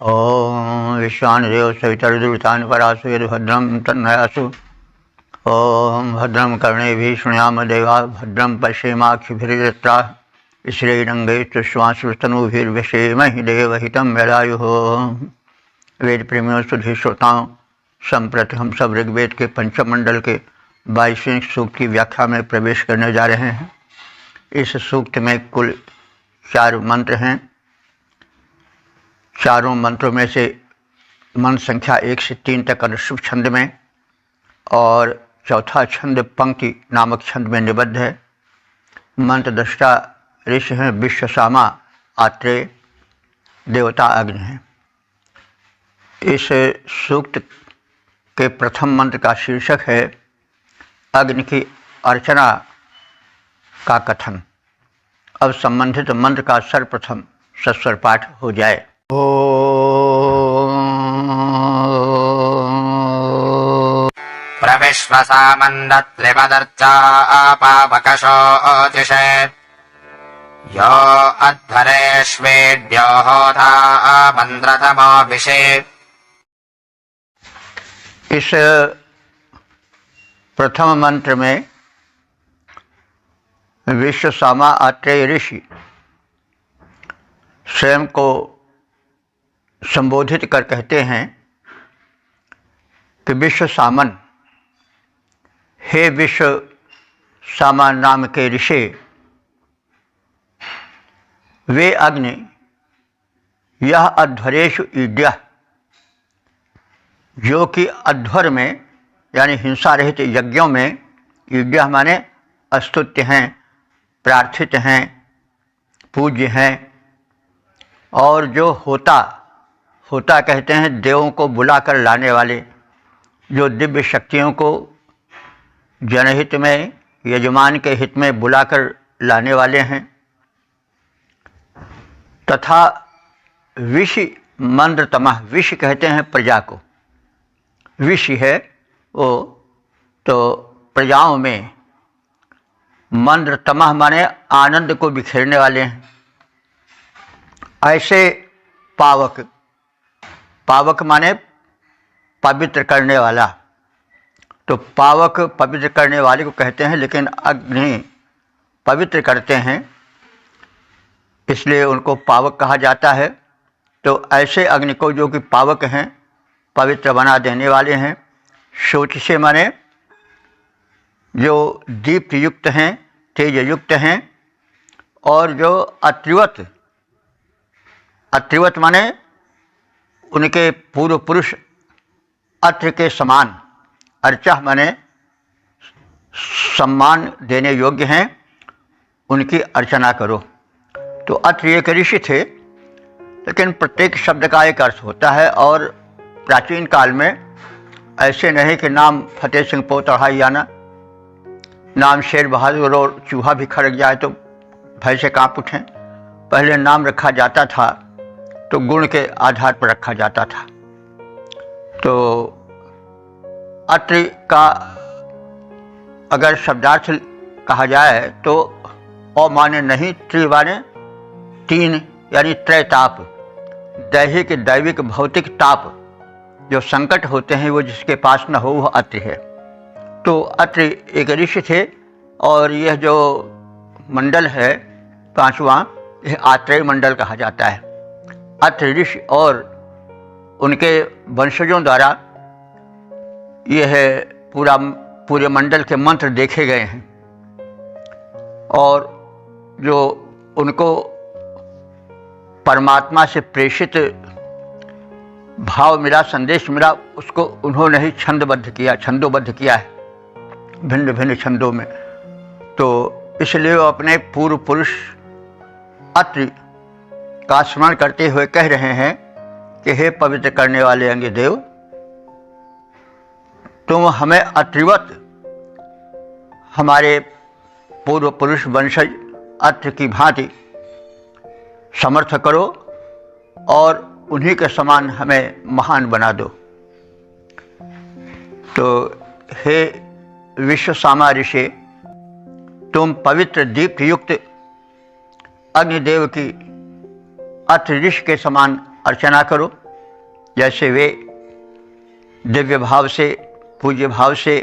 ओम विश्वानदेव सवितर्दुरितानि परासु यद्भद्रं तन्नयासु। ओम भद्रं कर्णेभिः शृणुयाम देवा भद्रं पश्येमाक्षिभिर्यजत्राः श्रीरंगैस्तुष्वांशुस्तनूभिर्व्यसेमहि देवहितं यदायुः। वेद प्रेमियों सुधी श्रोताओं, संप्रति हम सब ऋग्वेद के पंचम मंडल के 22वें सूक्त की व्याख्या में प्रवेश करने जा रहे हैं। इस सूक्त में कुल 4 मंत्र हैं। चारों मंत्रों में से मंत्र संख्या 1 से 3 तक अनुष्टुप छंद में और चौथा छंद पंक्ति नामक छंद में निबद्ध है। मंत्र दृष्टा ऋषि हैं विश्वसामा, आत्रेय देवता अग्नि हैं। इस सूक्त के प्रथम मंत्र का शीर्षक है अग्नि की अर्चना का कथन। अब संबंधित मंत्र का सर्वप्रथम सस्वर पाठ हो जाए। प्रविश्वसामन्दत्रिपदर्चापावकशोऽतिषेत् यो अध्वरेष्वेद्यो होता मन्द्रतमोऽभिषेत्। इस प्रथम मंत्र में विश्वसामा आत्रेय ऋषि स्वयं को संबोधित कर कहते हैं कि विश्व सामन, हे विश्व सामा नाम के ऋषि, वे अग्नि यह अध्वरेषु ईड्यः, जो कि अध्वर में यानी हिंसा रहित यज्ञों में, ईड्यः माने स्तुत्य हैं, प्रार्थित हैं, पूज्य हैं, और जो होता कहते हैं देवों को बुलाकर लाने वाले, जो दिव्य शक्तियों को जनहित में, यजमान के हित में बुलाकर लाने वाले हैं, तथा विषि मंद्रतमः, विषि कहते हैं प्रजा को, विषि है वो तो प्रजाओं में, मंद्रतमः माने आनंद को बिखेरने वाले हैं। ऐसे पावक, पावक माने पवित्र करने वाला, तो पावक पवित्र करने वाले को कहते हैं, लेकिन अग्नि पवित्र करते हैं इसलिए उनको पावक कहा जाता है। तो ऐसे अग्नि को जो कि पावक हैं, पवित्र बना देने वाले हैं। शोच से माने जो दीप्त युक्त हैं, तेज युक्त हैं, और जो अत्रिवत, अत्रिवत माने उनके पूर्व पुरुष अत्र के समान, अर्चा माने सम्मान देने योग्य हैं, उनकी अर्चना करो। तो अत्र एक ऋषि थे, लेकिन प्रत्येक शब्द का एक अर्थ होता है, और प्राचीन काल में ऐसे नहीं कि नाम फतेह सिंह पोतढ़ाई आना, नाम शेर बहादुर और चूहा भी खड़क जाए तो भय से काँप उठें। पहले नाम रखा जाता था तो गुण के आधार पर रखा जाता था। तो अत्रि का अगर शब्दार्थ कहा जाए तो अ माने नहीं, त्रि माने 3 यानी त्रैताप, दैहिक दैविक भौतिक ताप, जो संकट होते हैं वो जिसके पास न हो वह अत्रि है। तो अत्रि एक ऋषि थे, और यह जो मंडल है 5वां, यह आत्रेय मंडल कहा जाता है। अत्रि ऋषि और उनके वंशजों द्वारा यह पूरे मंडल के मंत्र देखे गए हैं, और जो उनको परमात्मा से प्रेषित भाव मिला, संदेश मिला, उसको उन्होंने ही छंदबद्ध किया, छंदोबद्ध किया है भिन्न भिन्न छंदों में। तो इसलिए वो अपने पूर्व पुरुष अत्रि का स्मरण करते हुए कह रहे हैं कि हे पवित्र करने वाले अंग देव, तुम हमें अत्रिवत, हमारे पूर्व पुरुष वंशज अत्रि की भांति समर्थ करो, और उन्हीं के समान हमें महान बना दो। तो हे विश्वसामा ऋषि, तुम पवित्र दीप्त युक्त अग्निदेव की अत्रि ऋषि के समान अर्चना करो। जैसे वे दिव्य भाव से, पूज्य भाव से,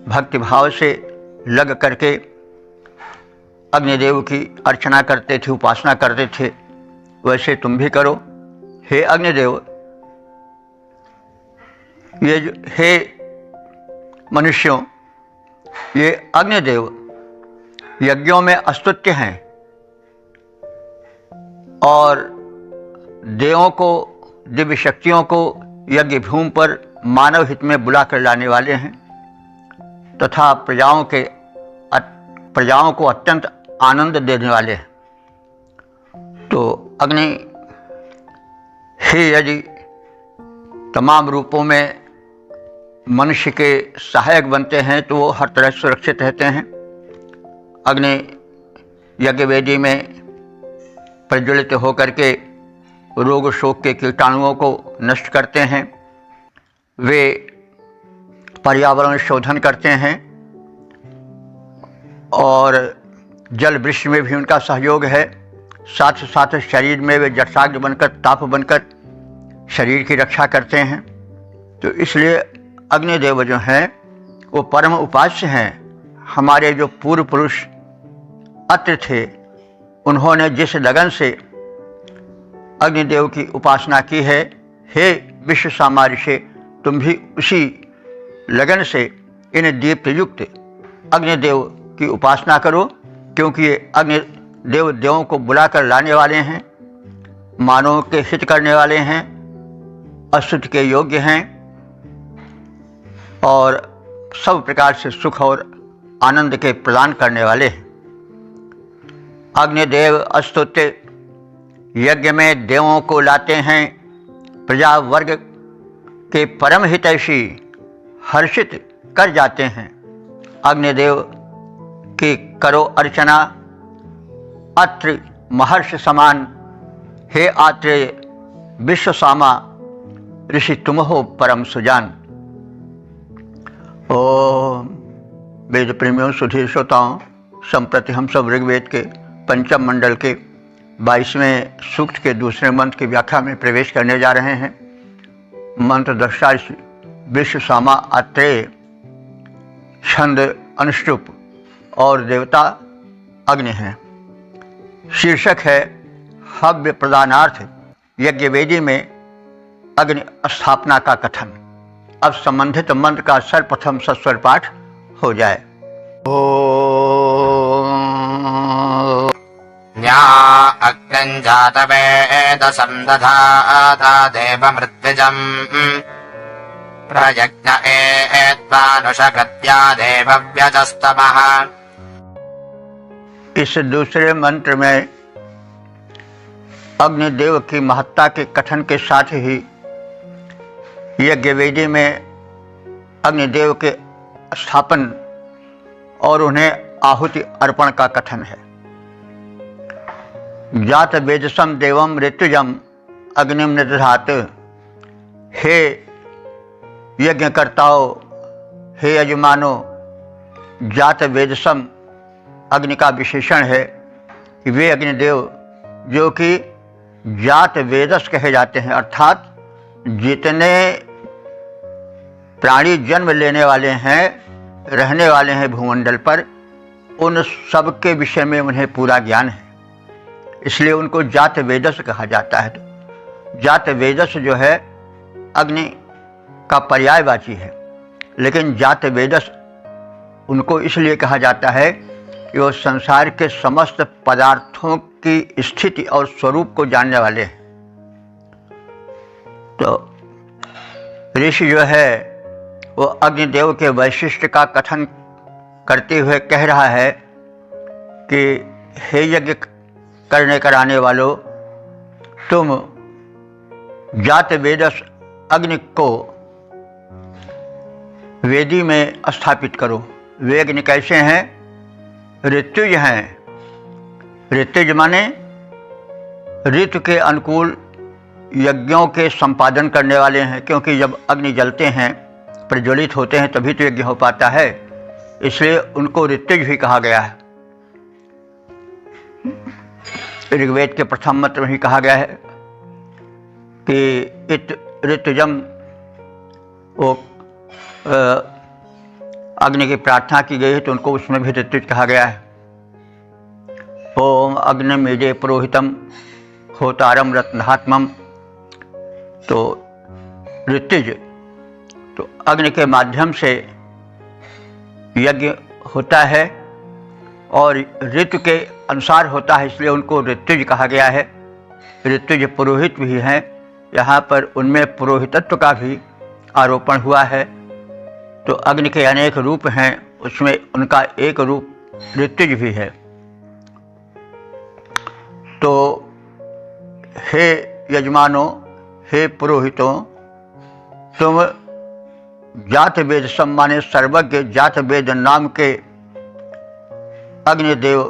भक्ति भाव से लग करके अग्निदेव की अर्चना करते थे, उपासना करते थे, वैसे तुम भी करो। हे अग्निदेव, हे मनुष्यों, ये अग्निदेव यज्ञों में अस्तुत्य हैं और देवों को, दिव्य शक्तियों को यज्ञ भूमि पर मानव हित में बुला कर लाने वाले हैं तथा प्रजाओं को अत्यंत आनंद देने वाले हैं। तो अग्नि ही यदि तमाम रूपों में मनुष्य के सहायक बनते हैं तो वो हर तरह सुरक्षित रहते हैं। अग्नि यज्ञ वेदी में प्रज्वलित होकर के रोग शोक के कीटाणुओं को नष्ट करते हैं। वे पर्यावरण शोधन करते हैं और जल वृक्ष में भी उनका सहयोग है। साथ साथ शरीर में वे जठराग्नि बनकर, ताप बनकर शरीर की रक्षा करते हैं। तो इसलिए अग्निदेव जो हैं वो परम उपास्य हैं। हमारे जो पूर्व पुरुष अत्र थे, उन्होंने जिस लगन से अग्निदेव की उपासना की है, हे विश्व सामार्य, तुम भी उसी लगन से इन दीप्त युक्त अग्निदेव की उपासना करो, क्योंकि ये अग्निदेव देवों को बुलाकर लाने वाले हैं, मानवों के हित करने वाले हैं, अस्तुति के योग्य हैं और सब प्रकार से सुख और आनंद के प्रदान करने वाले हैं। अग्निदेव अस्तुत्य यज्ञ में देवों को लाते हैं। प्रजा वर्ग के परम हितैषी हर्षित कर जाते हैं। अग्निदेव की करो अर्चना अत्र महर्षि समान, हे आत्रेय विश्व सामा, ऋषि तुम हो परम सुजान। ओम वेद प्रेमियों, सुधीर श्रोताओं, संप्रति हम सब ऋग्वेद के पंचम मंडल के 22वें सूक्त के दूसरे मंत्र की व्याख्या में प्रवेश करने जा रहे हैं। मंत्र दृष्टा विश्व सामा आत्रेय, छंद अनुष्टुप और देवता अग्नि है। शीर्षक है हव्य प्रदानार्थ यज्ञ वेदी में अग्नि स्थापना का कथन। अब संबंधित मंत्र का सर्वप्रथम सस्वर पाठ हो जाए। न्या अग्निं जातवेदसं दधाता देवमृत्युजम् प्रयज्ञ एत्वानुषगत्या देवव्यजस्तमः। इस दूसरे मंत्र में अग्निदेव की महत्ता के कथन के साथ ही यज्ञ वेदी में अग्निदेव के स्थापन और उन्हें आहुति अर्पण का कथन है। जात वेदसम देवम ऋतुजम अग्निम निदधात, हे यज्ञकर्ताओं, हे यजमानो, जात वेदसम अग्नि का विशेषण है कि वे अग्निदेव जो कि जात वेदस कहे जाते हैं, अर्थात जितने प्राणी जन्म लेने वाले हैं, रहने वाले हैं भूमंडल पर, उन सब के विषय में उन्हें पूरा ज्ञान है, इसलिए उनको जात वेदस कहा जाता है। तो जात वेदस जो है अग्नि का पर्यायवाची है, लेकिन जात वेदस उनको इसलिए कहा जाता है कि वो संसार के समस्त पदार्थों की स्थिति और स्वरूप को जानने वाले हैं। तो ऋषि जो है वो अग्निदेव के वैशिष्ट्य का कथन करते हुए कह रहा है कि हे यज्ञ करने कराने वालों, तुम जात वेदस अग्नि को वेदी में स्थापित करो। वे अग्नि कैसे हैं? ऋत्युज हैं। ऋत्युज माने ऋतु के अनुकूल यज्ञों के संपादन करने वाले हैं, क्योंकि जब अग्नि जलते हैं, प्रज्वलित होते हैं, तभी तो यज्ञ हो पाता है, इसलिए उनको ऋत्युज भी कहा गया है। ऋग्वेद के प्रथम मंत्र में ही कहा गया है कि इत ऋतुजम, वो अग्नि की प्रार्थना की गई है तो उनको उसमें भी ऋतुज कहा गया है। ओम अग्निमीजे पुरोहितम होतारम रत्नात्मम, तो ऋतुज तो अग्नि के माध्यम से यज्ञ होता है और ऋतु के अनुसार होता है, इसलिए उनको ऋतुज कहा गया है। ऋतुज पुरोहित भी हैं, यहाँ पर उनमें पुरोहितत्व का भी आरोपण हुआ है। तो अग्नि के अनेक रूप हैं, उसमें उनका एक रूप ऋतुज भी है। तो हे यजमानों, हे पुरोहितों, तुम जात वेद सम्माने सर्वज्ञ जात वेद नाम के अग्निदेव,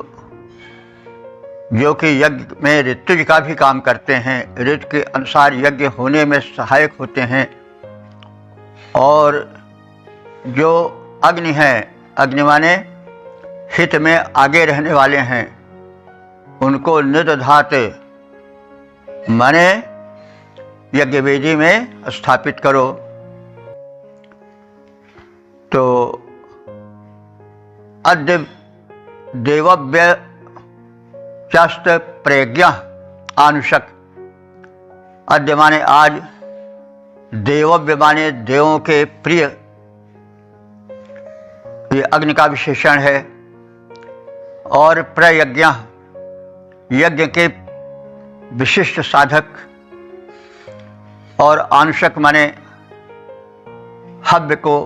जो कि यज्ञ में ऋतुज का भी काम करते हैं, ऋतु के अनुसार यज्ञ होने में सहायक होते हैं। और जो अग्नि है, अग्नि माने हित में आगे रहने वाले हैं, उनको निदधात माने यज्ञ वेदी में स्थापित करो। तो अद्य देवव्य चस्त प्रज्ञा आनुषक, अद्य माने आज, देवव्य माने देवों के प्रिय, ये अग्नि का विशेषण है। और प्रयज्ञ यज्ञ के विशिष्ट साधक, और आनुषक माने हव्य को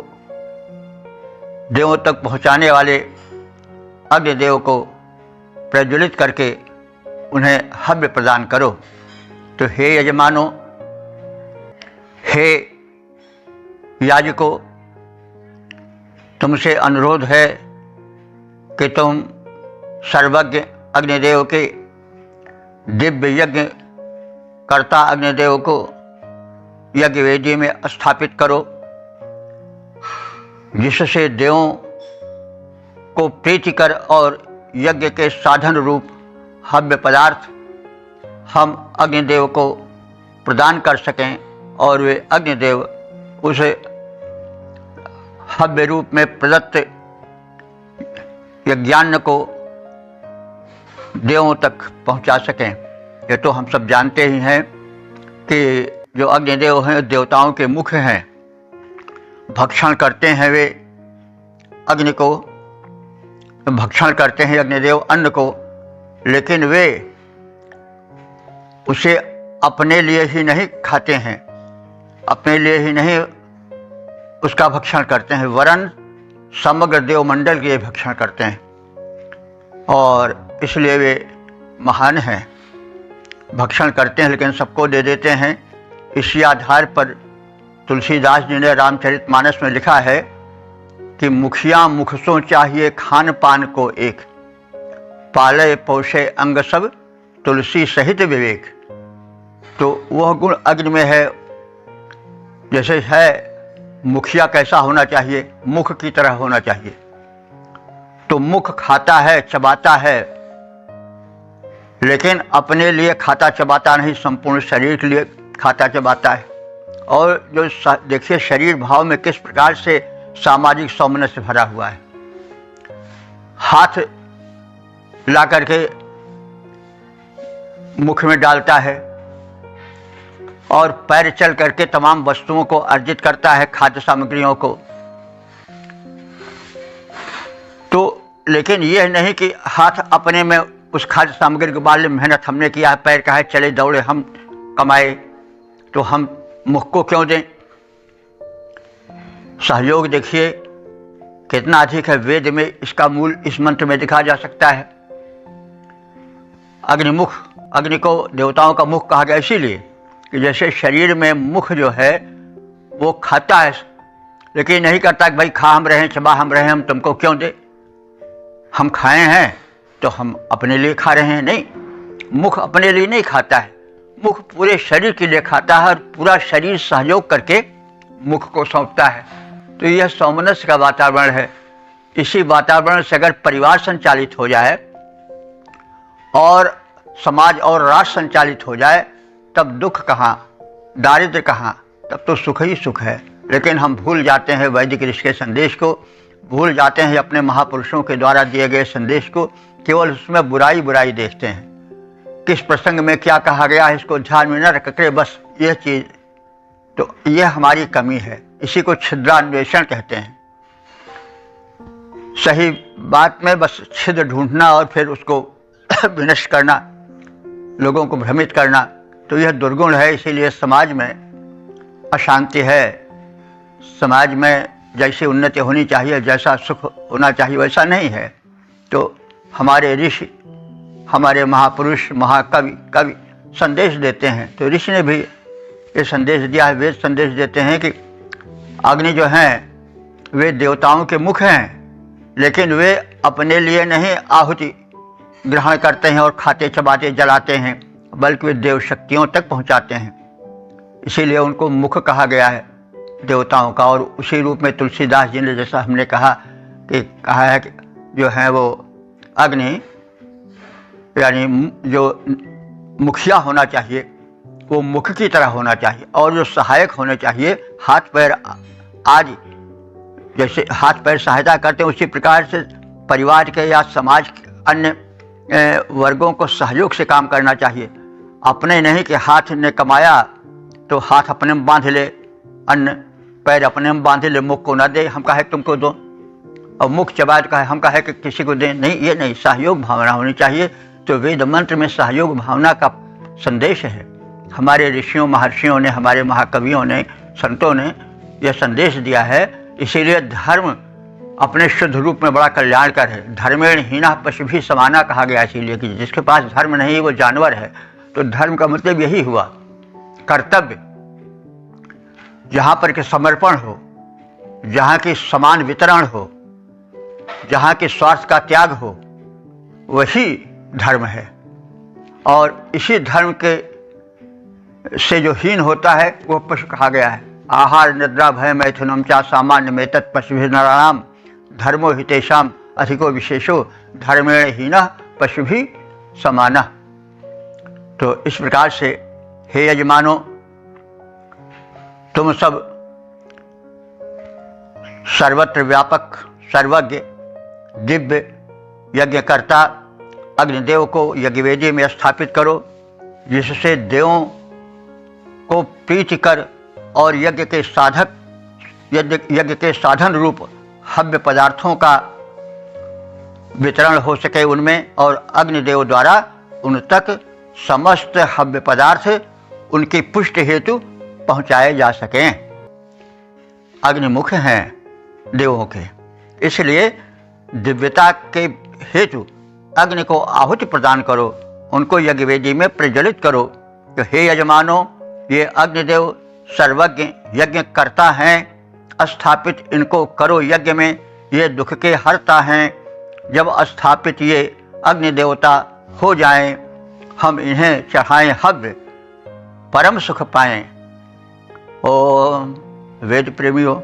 देवों तक पहुंचाने वाले अग्निदेव को प्रज्वलित करके उन्हें हव्य प्रदान करो। तो हे यजमानों, हे याजकों, तुमसे अनुरोध है कि तुम सर्वज्ञ अग्निदेव के दिव्य यज्ञ कर्ता अग्निदेव को यज्ञ वेदी में स्थापित करो, जिससे देवों को प्रीतिकर और यज्ञ के साधन रूप हव्य पदार्थ हम अग्निदेव को प्रदान कर सकें और वे अग्निदेव उसे हव्य रूप में प्रदत्त यज्ञान्न को देवों तक पहुंचा सकें। ये तो हम सब जानते ही हैं कि जो अग्निदेव हैं देवताओं के मुख हैं, भक्षण करते हैं वे अग्नि को, भक्षण करते हैं अग्निदेव अन्न को, लेकिन वे उसे अपने लिए ही नहीं खाते हैं, अपने लिए ही नहीं उसका भक्षण करते हैं, वरन समग्र देवमंडल के भक्षण करते हैं। और इसलिए वे महान हैं, भक्षण करते हैं लेकिन सबको दे देते हैं। इसी आधार पर तुलसीदास जी ने रामचरितमानस में लिखा है कि मुखिया मुखसों चाहिए खान पान को एक, पाले पोषे अंग सब तुलसी सहित विवेक। तो वह गुण अग्नि में है। जैसे है मुखिया कैसा होना चाहिए, मुख की तरह होना चाहिए। तो मुख खाता है, चबाता है, लेकिन अपने लिए खाता चबाता नहीं, संपूर्ण शरीर के लिए खाता चबाता है। और जो देखिए शरीर भाव में किस प्रकार से सामाजिक सौमनस्य से भरा हुआ है। हाथ ला करके मुख में डालता है और पैर चल करके तमाम वस्तुओं को अर्जित करता है, खाद्य सामग्रियों को। तो लेकिन यह नहीं कि हाथ अपने में उस खाद्य सामग्री के बारे में मेहनत हमने किया है, पैर का है, चले दौड़े हम कमाए, तो हम मुख को क्यों दें। सहयोग देखिए कितना अधिक है, वेद में इसका मूल इस मंत्र में दिखा जा सकता है। अग्निमुख, अग्नि को देवताओं का मुख कहा गया इसीलिए कि जैसे शरीर में मुख जो है वो खाता है, लेकिन नहीं करता कि भाई खा हम रहें, चबा हम रहें, हम तुमको क्यों दे। हम खाए हैं तो हम अपने लिए खा रहे हैं, नहीं, मुख अपने लिए नहीं खाता है, मुख पूरे शरीर के लिए खाता है और पूरा शरीर सहयोग करके मुख को सौंपता है। तो यह सौमनस्य का वातावरण है। इसी वातावरण से अगर परिवार संचालित हो जाए और समाज और राष्ट्र संचालित हो जाए, तब दुख कहाँ, दारिद्र्य कहाँ, तब तो सुख ही सुख है। लेकिन हम भूल जाते हैं वैदिक ऋषि के संदेश को, भूल जाते हैं अपने महापुरुषों के द्वारा दिए गए संदेश को, केवल उसमें बुराई बुराई देखते हैं। किस प्रसंग में क्या कहा गया है इसको ध्यान में न रख कर बस ये चीज़, तो यह हमारी कमी है। इसी को छिद्रान्वेषण कहते हैं। सही बात में बस छिद्र ढूंढना और फिर उसको विनष्ट करना, लोगों को भ्रमित करना, तो यह दुर्गुण है। इसीलिए समाज में अशांति है। समाज में जैसी उन्नति होनी चाहिए, जैसा सुख होना चाहिए, वैसा नहीं है। तो हमारे ऋषि, हमारे महापुरुष, कवि संदेश देते हैं। तो ऋषि ने भी ये संदेश दिया है, वेद संदेश देते हैं कि अग्नि जो हैं वे देवताओं के मुख हैं, लेकिन वे अपने लिए नहीं आहुति ग्रहण करते हैं और खाते चबाते जलाते हैं, बल्कि वे देव शक्तियों तक पहुंचाते हैं। इसीलिए उनको मुख कहा गया है देवताओं का। और उसी रूप में तुलसीदास जी ने, जैसा हमने कहा है कि जो है वो अग्नि यानी जो मुखिया होना चाहिए वो मुख की तरह होना चाहिए, और जो सहायक होने चाहिए हाथ पैर, आज जैसे हाथ पैर सहायता करते हैं उसी प्रकार से परिवार के या समाज के अन्य वर्गों को सहयोग से काम करना चाहिए। अपने नहीं कि हाथ ने कमाया तो हाथ अपने में बांध ले, अन्न पैर अपने में बांध ले, मुख को न दे, हम कहे तुमको दो, और मुख चबाए तो कहे हम कहे कि किसी को दे, नहीं, ये नहीं, सहयोग भावना होनी चाहिए। तो वेद मंत्र में सहयोग भावना का संदेश है। हमारे ऋषियों महर्षियों ने, हमारे महाकवियों ने, संतों ने यह संदेश दिया है। इसीलिए धर्म अपने शुद्ध रूप में बड़ा कल्याणकर है। धर्मेण हीना पशुभी समाना कहा गया, इसीलिए कि जिसके पास धर्म नहीं वो जानवर है। तो धर्म का मतलब यही हुआ कर्तव्य, जहाँ पर कि समर्पण हो, जहाँ की समान वितरण हो, जहाँ के स्वार्थ का त्याग हो, वही धर्म है। और इसी धर्म के से जो हीन होता है वो पशु कहा गया है। आहार निद्रा भय मैथुनम चा सामान्य में तत् पशुभिर्नराणाम धर्मो हितेषाम अधिको विशेषो धर्मेण हीनः पशुभि समानः। तो इस प्रकार से हे यजमानो, तुम सब सर्वत्र व्यापक, सर्वज्ञ, दिव्य यज्ञकर्ता अग्निदेव को यज्ञवेदी में स्थापित करो, जिससे देवों को प्रीति कर और यज्ञ के साधन रूप हव्य पदार्थों का वितरण हो सके उनमें, और अग्निदेव द्वारा उन तक समस्त हव्य पदार्थ उनकी पुष्टि हेतु पहुँचाए जा सकें। अग्निमुख हैं देवों के, इसलिए दिव्यता के हेतु अग्नि को आहुति प्रदान करो, उनको यज्ञवेदी में प्रज्वलित करो। तो हे यजमानो, ये अग्निदेव सर्वज्ञ यज्ञ करता हैं, स्थापित इनको करो यज्ञ में, ये दुख के हरता हैं। जब स्थापित ये अग्नि देवता हो जाएं, हम इन्हें चढ़ाएं हव्य, परम सुख पाएं। ओम वेद प्रेमियों,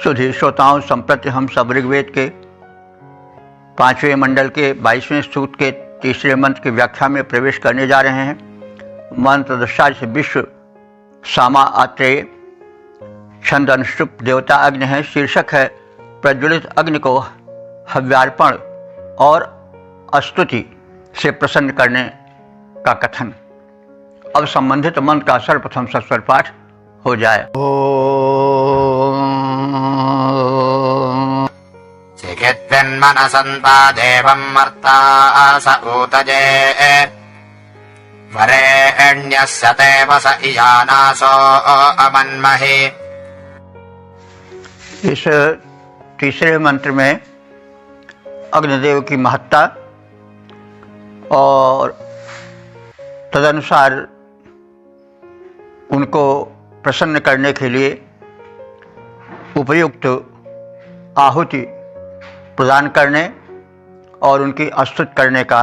सुधी श्रोताओं, संप्रति हम सब ऋग्वेद के 5वें मंडल के 22वें सूक्त के 3रे मंत्र की व्याख्या में प्रवेश करने जा रहे हैं। मंत्र दशा से विश्व सामा आत्रेय, छंद अनुष्टुप, देवता अग्नि है, शीर्षक है प्रज्वलित अग्नि को हव्यार्पण और स्तुति से प्रसन्न करने का कथन। अब संबंधित मंत्र का सर्वप्रथम सस्वर पाठ हो जाए। चिकित्सन्मनसन्ता देवं मर्ता स ऊतजे वरेण्यस्य देव स इयानासो अमन्महे। इस तीसरे मंत्र में अग्निदेव की महत्ता और तदनुसार उनको प्रसन्न करने के लिए उपयुक्त आहुति प्रदान करने और उनकी स्तुति करने का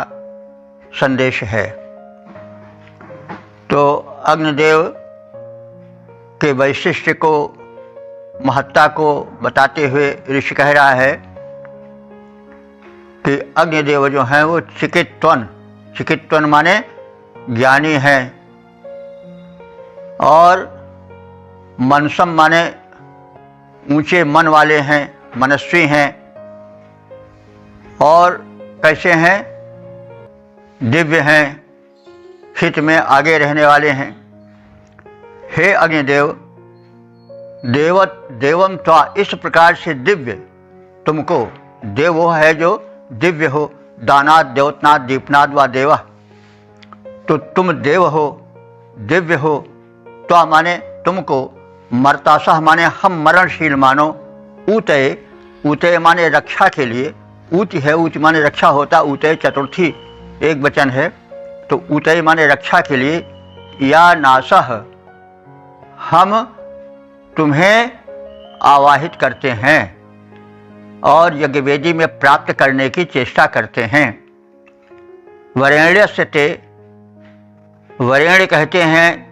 संदेश है। तो अग्निदेव के वैशिष्ट्य को, महत्ता को बताते हुए ऋषि कह रहा है कि अग्निदेव जो हैं वो चिकित्वन माने ज्ञानी हैं, और मनसम माने ऊंचे मन वाले हैं, मनस्वी हैं। और कैसे हैं? दिव्य हैं, हित में आगे रहने वाले हैं। हे अग्निदेव, देवम त्वा, इस प्रकार से दिव्य तुमको, देव वो है जो दिव्य हो, दानाद द्योतनाद दीपनाद व देवा, तो तुम देव हो, दिव्य हो। त्वा माने तुमको, मर्तासह माने हम मरणशील मानो, ऊतय, ऊतय माने रक्षा के लिए, ऊत है, ऊत माने रक्षा होता, ऊतय चतुर्थी एक वचन है, तो ऊतय माने रक्षा के लिए। या नासह, हम तुम्हें आवाहित करते हैं और यज्ञवेदी में प्राप्त करने की चेष्टा करते हैं। वरेण्य से ते, वरेण्य कहते हैं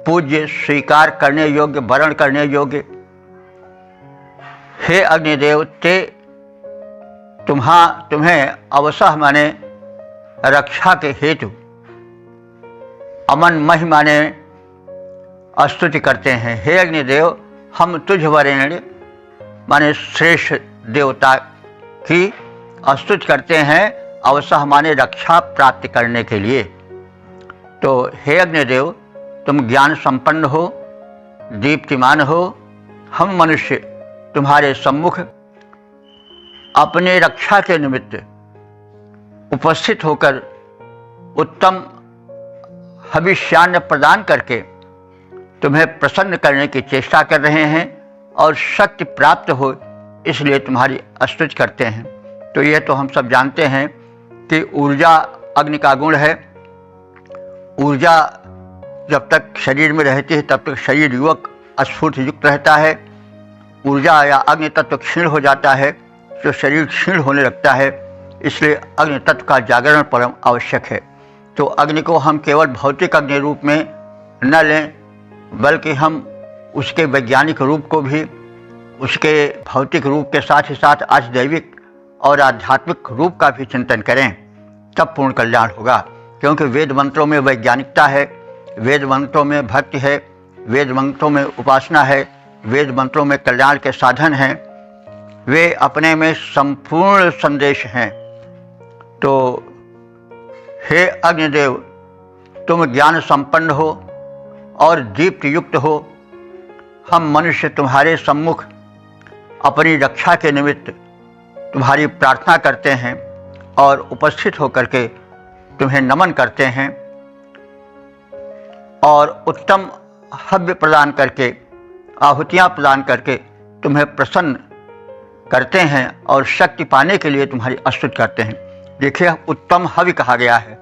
पूज्य, स्वीकार करने योग्य, वरण करने योग्य। हे अग्निदेव, ते तुम्हें अवसह माने रक्षा के हेतु, अमन महि माने स्तुति करते हैं। हे अग्निदेव, हम तुझ वरेण्य माने श्रेष्ठ देवता की स्तुति करते हैं, अवसह माने रक्षा प्राप्त करने के लिए। तो हे अग्निदेव, तुम ज्ञान संपन्न हो, दीप्तिमान हो। हम मनुष्य तुम्हारे सम्मुख अपने रक्षा के निमित्त उपस्थित होकर उत्तम हविष्यान्न प्रदान करके तुम्हें प्रसन्न करने की चेष्टा कर रहे हैं और शक्ति प्राप्त हो, इसलिए तुम्हारी स्तुति करते हैं। तो यह तो हम सब जानते हैं कि ऊर्जा अग्नि का गुण है। ऊर्जा जब तक शरीर में रहती है तब तक शरीर युवक स्फूर्त युक्त रहता है। ऊर्जा या अग्नि तत्व क्षीण हो जाता है तो शरीर क्षीण होने लगता है, इसलिए अग्नि तत्व का जागरण परम आवश्यक है। तो अग्नि को हम केवल भौतिक अग्नि रूप में न लें, बल्कि हम उसके वैज्ञानिक रूप को भी, उसके भौतिक रूप के साथ ही साथ आध्यात्मिक और आध्यात्मिक रूप का भी चिंतन करें, तब पूर्ण कल्याण होगा। क्योंकि वेद मंत्रों में वैज्ञानिकता है, वेद मंत्रों में भक्ति है, वेद मंत्रों में उपासना है, वेद मंत्रों में कल्याण के साधन हैं, वे अपने में संपूर्ण संदेश हैं। तो हे अग्निदेव, तुम ज्ञान संपन्न हो और दीप्त युक्त हो। हम मनुष्य तुम्हारे सम्मुख अपनी रक्षा के निमित्त तुम्हारी प्रार्थना करते हैं और उपस्थित होकर के तुम्हें नमन करते हैं और उत्तम हव्य प्रदान करके, आहुतियाँ प्रदान करके तुम्हें प्रसन्न करते हैं और शक्ति पाने के लिए तुम्हारी स्तुति करते हैं। देखिए, उत्तम हवि कहा गया है।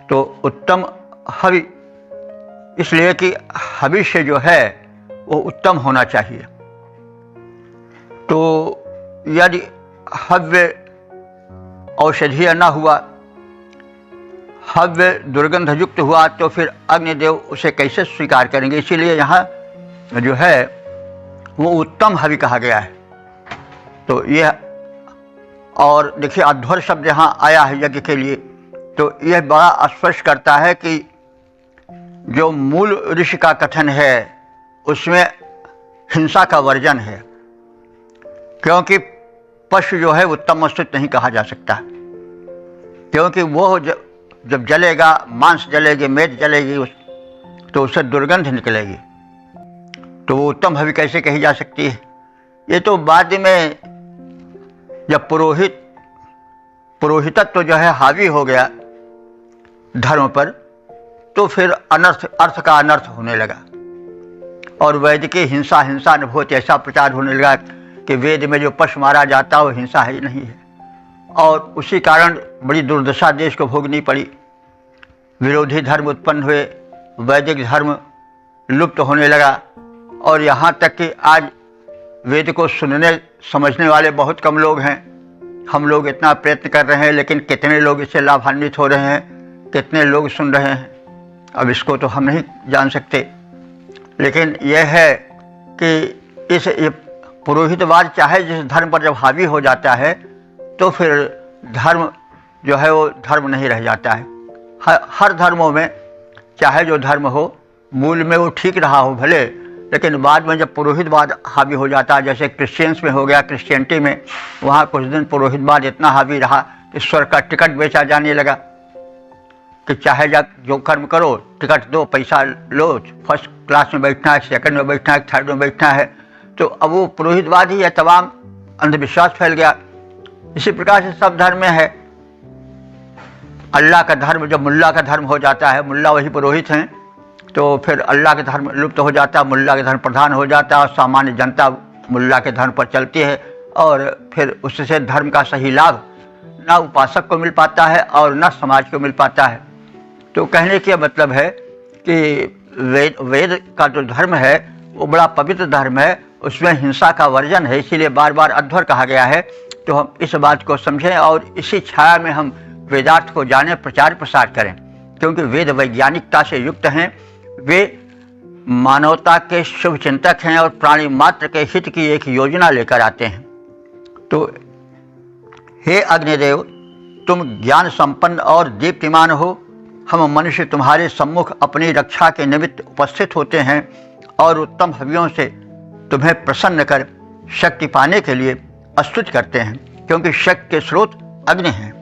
तो उत्तम हवि इसलिए कि हविष्य जो है वो उत्तम होना चाहिए। तो यदि हव्य औषधीय न हुआ, हव्य दुर्गंध युक्त हुआ, तो फिर अग्निदेव उसे कैसे स्वीकार करेंगे? इसीलिए यहाँ जो है वो उत्तम हवि कहा गया है। तो यह, और देखिए अध्वर शब्द यहाँ आया है यज्ञ के लिए, तो यह बड़ा स्पष्ट करता है कि जो मूल ऋषि का कथन है उसमें हिंसा का वर्जन है, क्योंकि पशु जो है उत्तम वस्तु नहीं कहा जा सकता, क्योंकि वो जब जलेगा, मांस जलेगी, मेद जलेगी, तो उससे दुर्गंध निकलेगी, तो वो उत्तम हवि कैसे कही जा सकती है? ये तो बाद में जब पुरोहितत्व जो है हावी हो गया धर्म पर, तो फिर अर्थ का अनर्थ होने लगा और वैद की हिंसा न होती, ऐसा प्रचार होने लगा कि वेद में जो पशु मारा जाता है वो हिंसा ही नहीं है, और उसी कारण बड़ी दुर्दशा देश को भोगनी पड़ी। विरोधी धर्म उत्पन्न हुए, वैदिक धर्म लुप्त होने लगा, और यहाँ तक कि आज वेद को सुनने समझने वाले बहुत कम लोग हैं। हम लोग इतना प्रयत्न कर रहे हैं, लेकिन कितने लोग इससे लाभान्वित हो रहे हैं, कितने लोग सुन रहे हैं, अब इसको तो हम नहीं जान सकते। लेकिन यह है कि ये पुरोहितवाद चाहे जिस धर्म पर जब हावी हो जाता है, तो फिर धर्म जो है वो धर्म नहीं रह जाता है। हर धर्मों में चाहे जो धर्म हो मूल में वो ठीक रहा हो भले, लेकिन बाद में जब पुरोहितवाद हावी हो जाता है, जैसे क्रिश्चियंस में हो गया, क्रिश्चियनिटी में, वहाँ कुछ दिन पुरोहितवाद इतना हावी रहा, ईश्वर का टिकट बेचा जाने लगा कि चाहे जा जो कर्म करो, टिकट दो, पैसा लो, फर्स्ट क्लास में बैठना है, सेकंड में बैठना है, थर्ड में बैठना है। तो अब वो पुरोहितवाद ही है, तमाम अंधविश्वास फैल गया। इसी प्रकार से सब धर्म में है। अल्लाह का धर्म जब मुल्ला का धर्म हो जाता है, मुल्ला वही पुरोहित हैं, तो फिर अल्लाह के धर्म लुप्त हो जाता है, मुल्ला के धर्म प्रधान हो जाता है, और सामान्य जनता मुल्ला के धर्म पर चलती है, और फिर उससे धर्म का सही लाभ ना उपासक को मिल पाता है और ना समाज को मिल पाता है। तो कहने का मतलब है कि वेद का जो धर्म है वो बड़ा पवित्र धर्म है, उसमें हिंसा का वर्जन है, इसीलिए बार बार अध्वर कहा गया है। तो हम इस बात को समझें और इसी छाया में हम वेदार्थ को जाने, प्रचार प्रसार करें, क्योंकि वेद वैज्ञानिकता से युक्त हैं, वे मानवता के शुभ चिंतक हैं और प्राणी मात्र के हित की एक योजना लेकर आते हैं। तो हे अग्निदेव, तुम ज्ञान संपन्न और दीप्तिमान हो। हम मनुष्य तुम्हारे सम्मुख अपनी रक्षा के निमित्त उपस्थित होते हैं और उत्तम हवियों से तुम्हें प्रसन्न कर शक्ति पाने के लिए स्तुति करते हैं, क्योंकि शक्ति के स्रोत अग्नि हैं।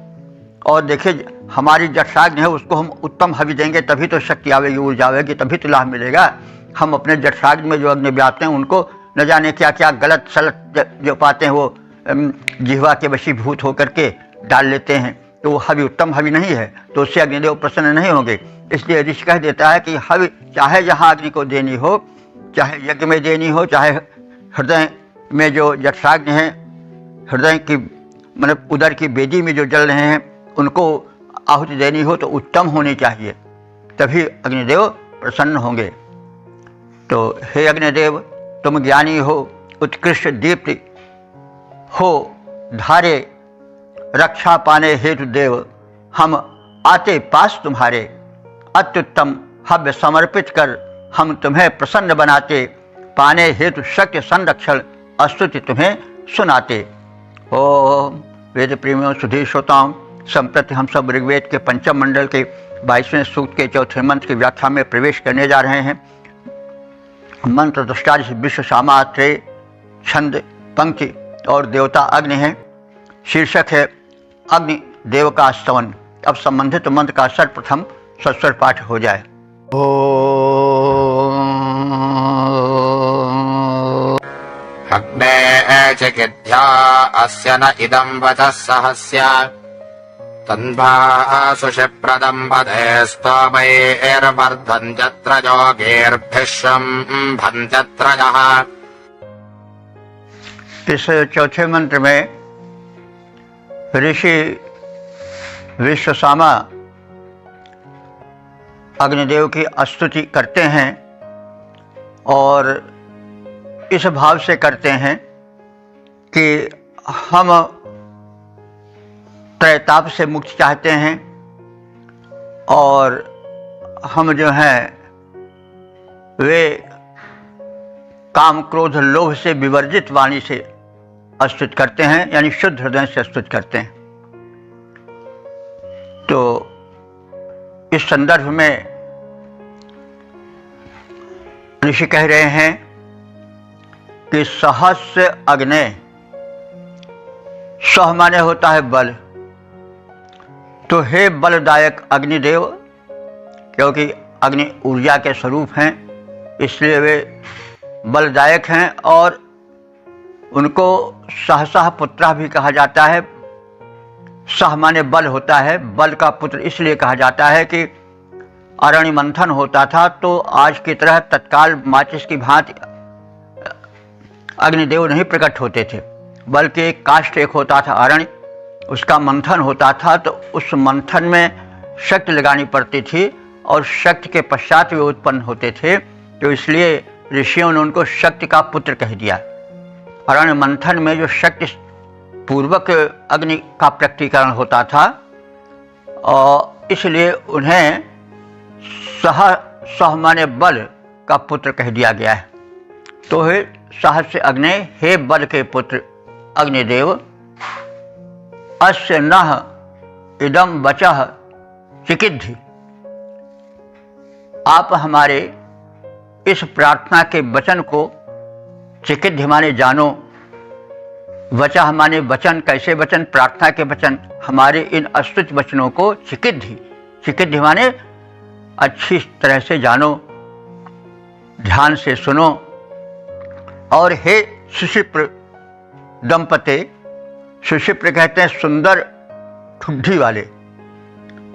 और देखिए, हमारी जठराग्नि है, उसको हम उत्तम हवि देंगे तभी तो शक्ति आवेगी, ऊर्जा आवेगी, तभी तो लाभ मिलेगा। हम अपने जठराग्नि में जो अग्नि व्याप्त हैं उनको न जाने क्या क्या गलत सलत जो पाते हैं वो जिह्वा के वशीभूत होकर के डाल लेते हैं, तो वो हवि उत्तम हवि नहीं है, तो उससे अग्निदेव प्रसन्न नहीं होंगे। इसलिए ऋषि कह देता है कि हवि चाहे जहाँ अग्नि को देनी हो, चाहे यज्ञ में देनी हो, चाहे हृदय में जो जठराग्नि है, हृदय की मतलब उदर की बेदी में जो जल रहे हैं उनको आहुति देनी हो, तो उत्तम होनी चाहिए, तभी अग्निदेव प्रसन्न होंगे। तो हे अग्निदेव, तुम ज्ञानी हो, उत्कृष्ट दीप्ति हो धारे, रक्षा पाने हेतु देव हम आते पास तुम्हारे। अत्युत्तम हव्य समर्पित कर हम तुम्हें प्रसन्न बनाते, पाने हेतु शक्ति संरक्षण स्तुति तुम्हें सुनाते। ओम वेद प्रेमियों, सुधी श्रोताओं, संप्रति हम सब ऋग्वेद के पंचम मंडल के 22वें सूक्त के चौथे मंत्र की व्याख्या में प्रवेश करने जा रहे हैं। मंत्र दृष्टादि से विश्व सामात्रे, छंद, पंक्ति और देवता अग्नि है। शीर्षक है अग्नि देव का स्तवन। अब संबंधित मंत्र का सर्वप्रथम सस्वर पाठ हो जाए। अग्ने चिकित्या अस्य न इदं वचः सहस्य तन्वासुषि प्रदं वदे स्तोमैर्वर्धन्त्यत्र योगैर्भिश्वं भन्त्यत्रयः। इस चौथे मंत्र में ऋषि विश्वसामा अग्निदेव की स्तुति करते हैं और इस भाव से करते हैं कि हम त्रैताप से मुक्ति चाहते हैं और हम जो हैं वे काम क्रोध लोभ से विवर्जित वाणी से स्तुति करते हैं, यानी शुद्ध हृदय से स्तुति करते हैं। तो इस संदर्भ में ऋषि कह रहे हैं कि सहस्य अग्ने, सह माने होता है बल, तो हे बलदायक अग्निदेव, क्योंकि अग्नि ऊर्जा के स्वरूप हैं इसलिए वे बलदायक हैं और उनको सहसह पुत्रा भी कहा जाता है। सह माने बल होता है, बल का पुत्र इसलिए कहा जाता है कि अरण्य मंथन होता था तो आज की तरह तत्काल माचिस की भांति अग्निदेव नहीं प्रकट होते थे, बल्कि एक काष्ठ एक होता था अरण्य, उसका मंथन होता था, तो उस मंथन में शक्ति लगानी पड़ती थी और शक्ति के पश्चात वे उत्पन्न होते थे। तो इसलिए ऋषियों ने उनको शक्ति का पुत्र कह दिया। अरण्य मंथन में जो शक्ति पूर्वक अग्नि का प्रकटीकरण होता था और इसलिए उन्हें सह माने बल का पुत्र कह दिया गया है। तो हे सहस्य अग्नि, हे बल के पुत्र अग्निदेव, अस्य नः इदं वचः चिकिद्धि, आप हमारे इस प्रार्थना के वचन को चिकिद्ध माने जानो, वचः माने वचन, कैसे वचन? प्रार्थना के वचन। हमारे इन अस्तुत वचनों को चिकिद्ध माने अच्छी तरह से जानो, ध्यान से सुनो। और हे सुशिप्र दंपते, सुशिप्र कहते हैं सुंदर ठुड्ढी वाले,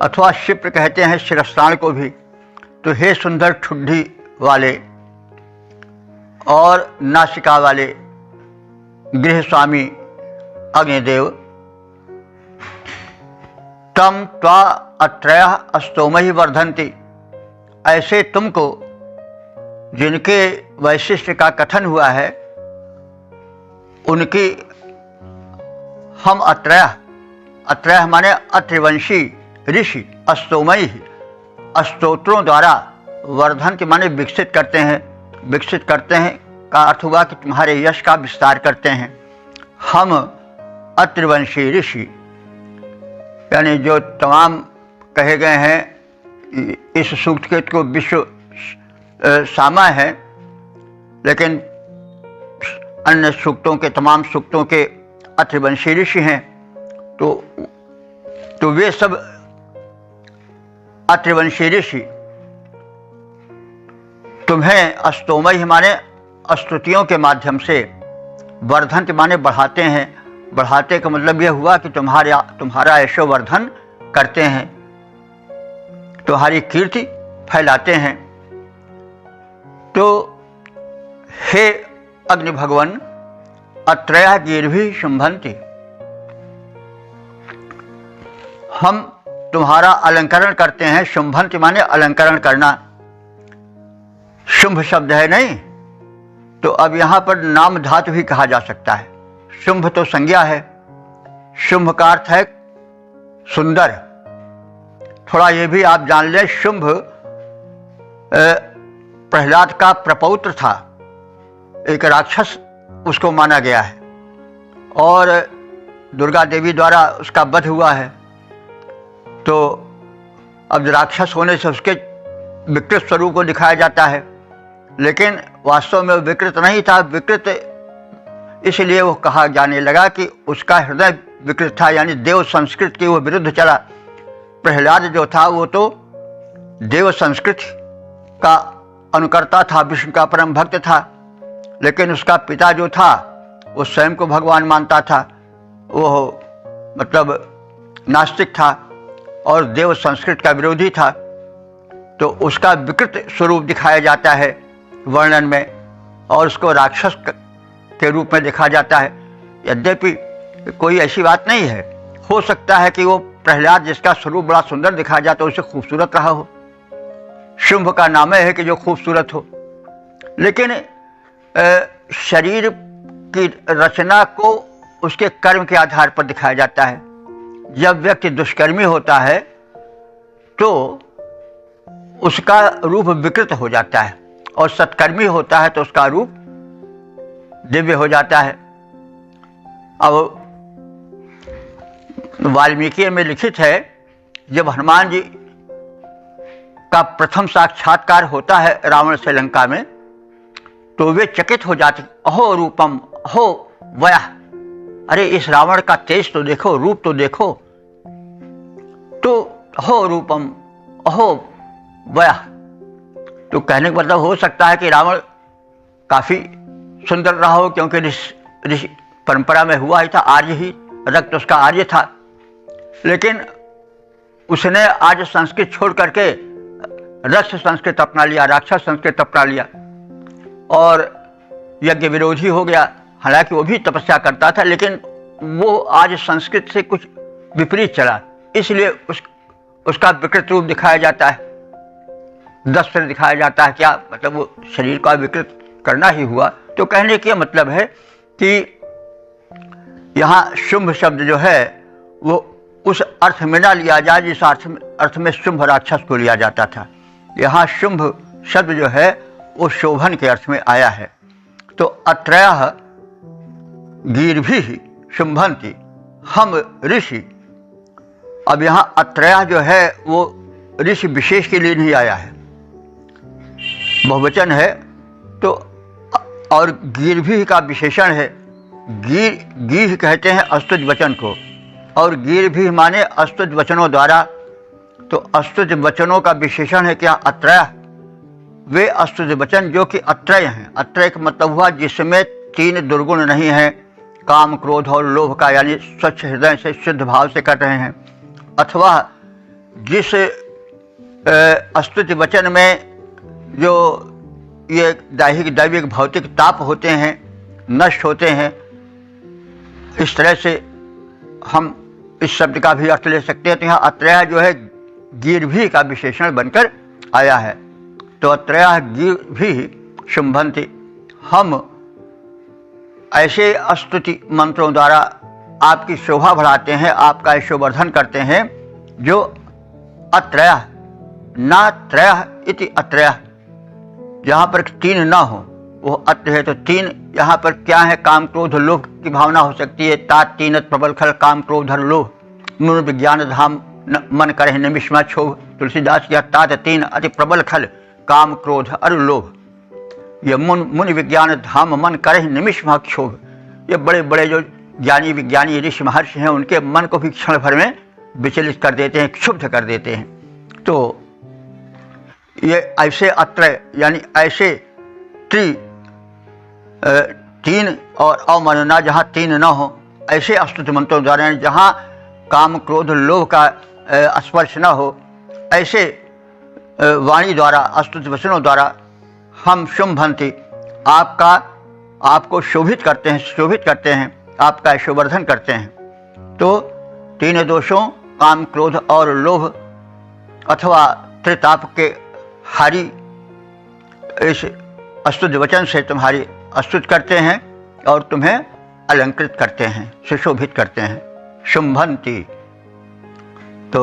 अथवा शिप्र कहते हैं शिरस्त्राण को भी। तो हे सुंदर ठुड्ढी वाले और नासिका वाले गृह स्वामी अग्निदेव, तम त्वा अत्रयः अस्तोमहि वर्धन्ति, ऐसे तुमको जिनके वैशिष्ट का कथन हुआ है उनकी हम अत्रयः माने अत्रिवंशी ऋषि अस्तोमयी स्तोत्रों द्वारा वर्धन्ति माने विकसित करते हैं का अर्थ हुआ कि तुम्हारे यश का विस्तार करते हैं। हम अत्रिवंशी ऋषि यानी जो तमाम कहे गए हैं इस सूक्त के को विश्व सामा है, लेकिन अन्य सूक्तों के तमाम सूक्तों के अत्रिवंशी ऋषि हैं। तो वे सब अत्रिवंशी ऋषि तुम्हें अस्तोमय माने स्तुतियों के माध्यम से, वर्धन माने बढ़ाते हैं। बढ़ाते का मतलब यह हुआ कि तुम्हारा यशोवर्धन करते हैं, तुम्हारी कीर्ति फैलाते हैं। तो हे अग्नि भगवन, अत्रयः गीर्भिः शुंभन्ति, हम तुम्हारा अलंकरण करते हैं। शुंभन्ति माने अलंकरण करना, शुंभ शब्द है नहीं, तो अब यहां पर नाम धातु भी कहा जा सकता है। शुंभ तो संज्ञा है, शुंभ का अर्थ है सुंदर। थोड़ा ये भी आप जान लें, शुंभ प्रहलाद का प्रपौत्र था, एक राक्षस उसको माना गया है और दुर्गा देवी द्वारा उसका वध हुआ है। तो अब राक्षस होने से उसके विकृत स्वरूप को दिखाया जाता है, लेकिन वास्तव में वो विकृत नहीं था। विकृत इसलिए वो कहा जाने लगा कि उसका हृदय विकृत था, यानी देव संस्कृत के वो विरुद्ध चला। प्रहलाद जो था वो तो देव संस्कृत का अनुकर्ता था, विष्णु का परम भक्त था, लेकिन उसका पिता जो था वो स्वयं को भगवान मानता था, वो मतलब नास्तिक था और देव संस्कृत का विरोधी था। तो उसका विकृत स्वरूप दिखाया जाता है वर्णन में, और उसको राक्षस के रूप में देखा जाता है। यद्यपि कोई ऐसी बात नहीं है, हो सकता है कि वो प्रहलाद जिसका स्वरूप बड़ा सुंदर दिखाया जाता है उसे खूबसूरत रहा हो। शुंभ का नाम है कि जो खूबसूरत हो, लेकिन शरीर की रचना को उसके कर्म के आधार पर दिखाया जाता है। जब व्यक्ति दुष्कर्मी होता है तो उसका रूप विकृत हो जाता है, और सत्कर्मी होता है तो उसका रूप दिव्य हो जाता है। अब वाल्मीकि में लिखित है, जब हनुमान जी का प्रथम साक्षात्कार होता है रावण से लंका में, तो वे चकित हो जाते, अहो रूपम अहो वयः, अरे इस रावण का तेज तो देखो, रूप तो देखो। तो अहो रूपम अहो वयः, तो कहने का मतलब हो सकता है कि रावण काफी सुंदर रहा हो, क्योंकि ऋषि परंपरा में हुआ ही था, आर्य ही रक्त उसका आर्य था। लेकिन उसने आज संस्कृत छोड़ करके रस संस्कृत अपना लिया, राक्षस संस्कृत अपना लिया और यज्ञ विरोधी हो गया। हालांकि वो भी तपस्या करता था, लेकिन वो आज संस्कृत से कुछ विपरीत चला, इसलिए उसका विकृत रूप दिखाया जाता है, दस्त्र दिखाया जाता है। क्या मतलब, वो शरीर का विकृत करना ही हुआ। तो कहने का मतलब है कि यहाँ शुंभ शब्द जो है वो उस अर्थ में ना लिया जाए जिस अर्थ में शुंभ राक्षस को लिया जाता था। यहाँ शुंभ शब्द जो है वो शोभन के अर्थ में आया है। तो अत्रयः गीर्भिः शुंभन्ति, हम ऋषि। अब यहाँ अत्रयः जो है वो ऋषि विशेष के लिए नहीं आया है, बहुवचन है तो, और गीर्भी का विशेषण है। गीर्भ कहते हैं अस्तुज वचन को, और गीर्भी माने अस्तुज वचनों द्वारा। तो अस्तुज वचनों का विशेषण है क्या? अत्रय। वे अस्तुज वचन जो कि अत्रय हैं। अत्रय का मतलब हुआ जिसमें 3 दुर्गुण नहीं है, काम, क्रोध और लोभ का, यानी स्वच्छ हृदय से शुद्ध भाव से कर रहे हैं। अथवा जिस अस्तुज वचन में जो ये दैहिक, दैविक, भौतिक ताप होते हैं, नष्ट होते हैं, इस तरह से हम इस शब्द का भी अर्थ ले सकते हैं। तो यहाँ अत्रय जो है गीर्भी का विशेषण बनकर आया है। तो अत्रय गीर्भी शुंभन्ति। हम ऐसे स्तुति मंत्रों द्वारा आपकी शोभा बढ़ाते हैं, आपका यशोवर्धन करते हैं, जो अत्रय न त्रय इति अत्रय, जहाँ पर 3 ना हो वो अत्र है। तो 3 यहाँ पर क्या है? काम, क्रोध, लोभ की भावना हो सकती है। तात 3 प्रबल खल काम, क्रोध, लोभ, मूल विज्ञान धाम मन करे निमिषमा क्षोभ। तुलसीदास या तात 3 अति प्रबल खल काम, क्रोध और लोभ। ये मुनि विज्ञान धाम मन करे निमिषमा क्षोभ। ये बड़े बड़े जो ज्ञानी विज्ञानी ऋषि महर्षि हैं, उनके मन को भी क्षण भर में विचलित कर देते हैं, क्षुब्ध कर देते हैं। तो ये ऐसे अत्रय यानी ऐसे 3 और अवमानना, जहाँ 3 न हो, ऐसे स्तुति मंत्रों द्वारा, जहाँ काम, क्रोध, लोभ का स्पर्श न हो, ऐसे वाणी द्वारा, स्तुति वचनों द्वारा हम शुंभन्ति, आपको शोभित करते हैं, आपका यशोवर्धन करते हैं। तो 3 दोषों, काम, क्रोध और लोभ अथवा त्रिताप के हारी इस स्तुति वचन से तुम्हारी स्तुति करते हैं और तुम्हें अलंकृत करते हैं, सुशोभित करते हैं। शुंभन्ति। तो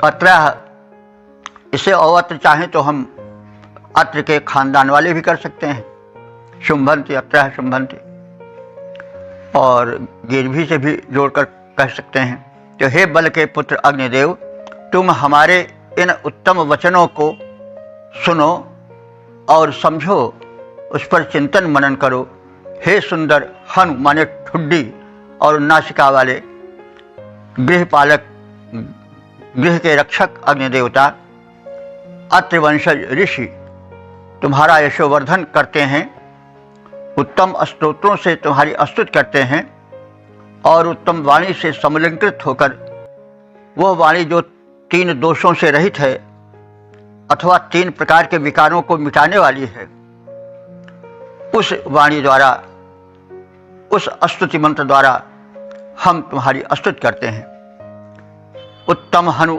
अत्रय, इसे अवत्र चाहें तो हम अत्र के खानदान वाले भी कर सकते हैं। शुंभन्ति, अत्रय शुंभन्ति। और गीर्भी से भी जोड़कर कह सकते हैं। तो हे बल के पुत्र अग्निदेव, तुम हमारे इन उत्तम वचनों को सुनो और समझो, उस पर चिंतन मनन करो। हे सुंदर हनु माने ठुड्डी और नासिका वाले गृहपालक, गृह के रक्षक अग्निदेवता, अत्रि वंशज ऋषि तुम्हारा यशोवर्धन करते हैं, उत्तम स्तोत्रों से तुम्हारी स्तुति करते हैं और उत्तम वाणी से समलंकृत होकर, वह वाणी जो 3 दोषों से रहित है अथवा 3 प्रकार के विकारों को मिटाने वाली है, उस वाणी द्वारा, उस स्तुति मंत्र द्वारा हम तुम्हारी स्तुति करते हैं। उत्तम हनु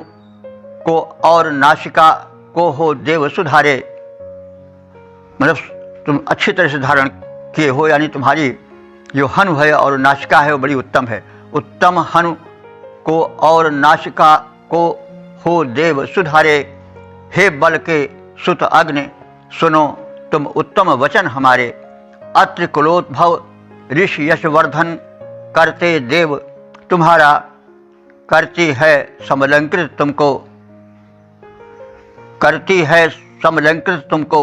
को और नासिका को हो देव सुधारे, मतलब तुम अच्छी तरह से धारण किए हो, यानी तुम्हारी जो हनु है और नासिका है वो बड़ी उत्तम है। उत्तम हनु को और नासिका को हो देव सुधारे, हे बल के सुत अग्नि सुनो तुम उत्तम वचन हमारे। अत्रि कुलोद्भव ऋषि यशवर्धन करते देव तुम्हारा, करती है समलंकृत तुमको, करती है समलंकृत तुमको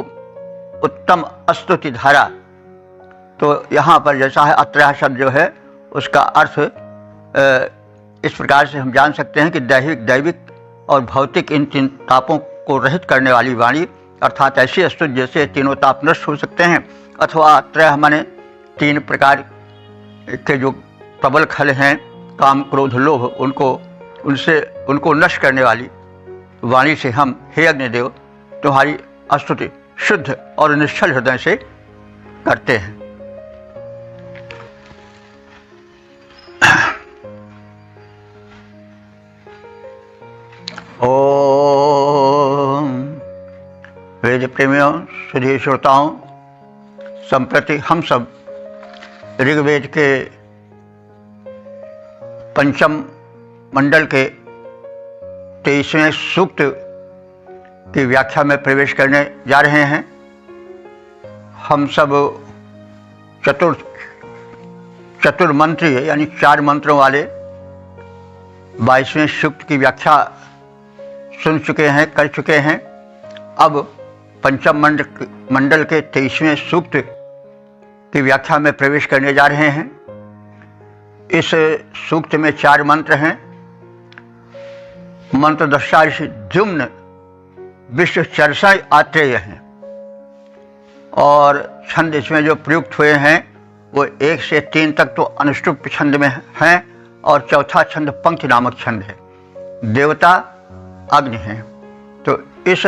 उत्तम स्तुति धारा। तो यहाँ पर जैसा है अत्रय शब्द जो है उसका अर्थ इस प्रकार से हम जान सकते हैं कि दैहिक, दैविक और भौतिक इन 3 तापों को रहित करने वाली वाणी, अर्थात ऐसी स्तुति जैसे 3 ताप नष्ट हो सकते हैं, अथवा अत्रय माने 3 प्रकार के जो प्रबल खल हैं, काम, क्रोध, लोभ, उनको नष्ट करने वाली वाणी से हम हे अग्निदेव तुम्हारी स्तुति शुद्ध और निश्चल हृदय से करते हैं। ओम वेद प्रेमियों, सुधी श्रोताओं, संप्रति हम सब ऋग्वेद के 5म मंडल के 23वें सूक्त की व्याख्या में प्रवेश करने जा रहे हैं। हम सब चतुर्मंत्री यानी 4 मंत्रों वाले 22वें सूक्त की व्याख्या सुन चुके हैं, कर चुके हैं। अब पंचम मंडल के 23वें सूक्त की व्याख्या में प्रवेश करने जा रहे हैं। इस सूक्त में 4 मंत्र हैं। मंत्र दृष्टा ऋषि द्युम्न विश्व चर्षा आत्रेय हैं और छंद इसमें जो प्रयुक्त हुए हैं वो 1 से 3 तक तो अनुष्टुप छंद में हैं और चौथा छंद पंक्ति नामक छंद है। देवता अग्नि है। तो इस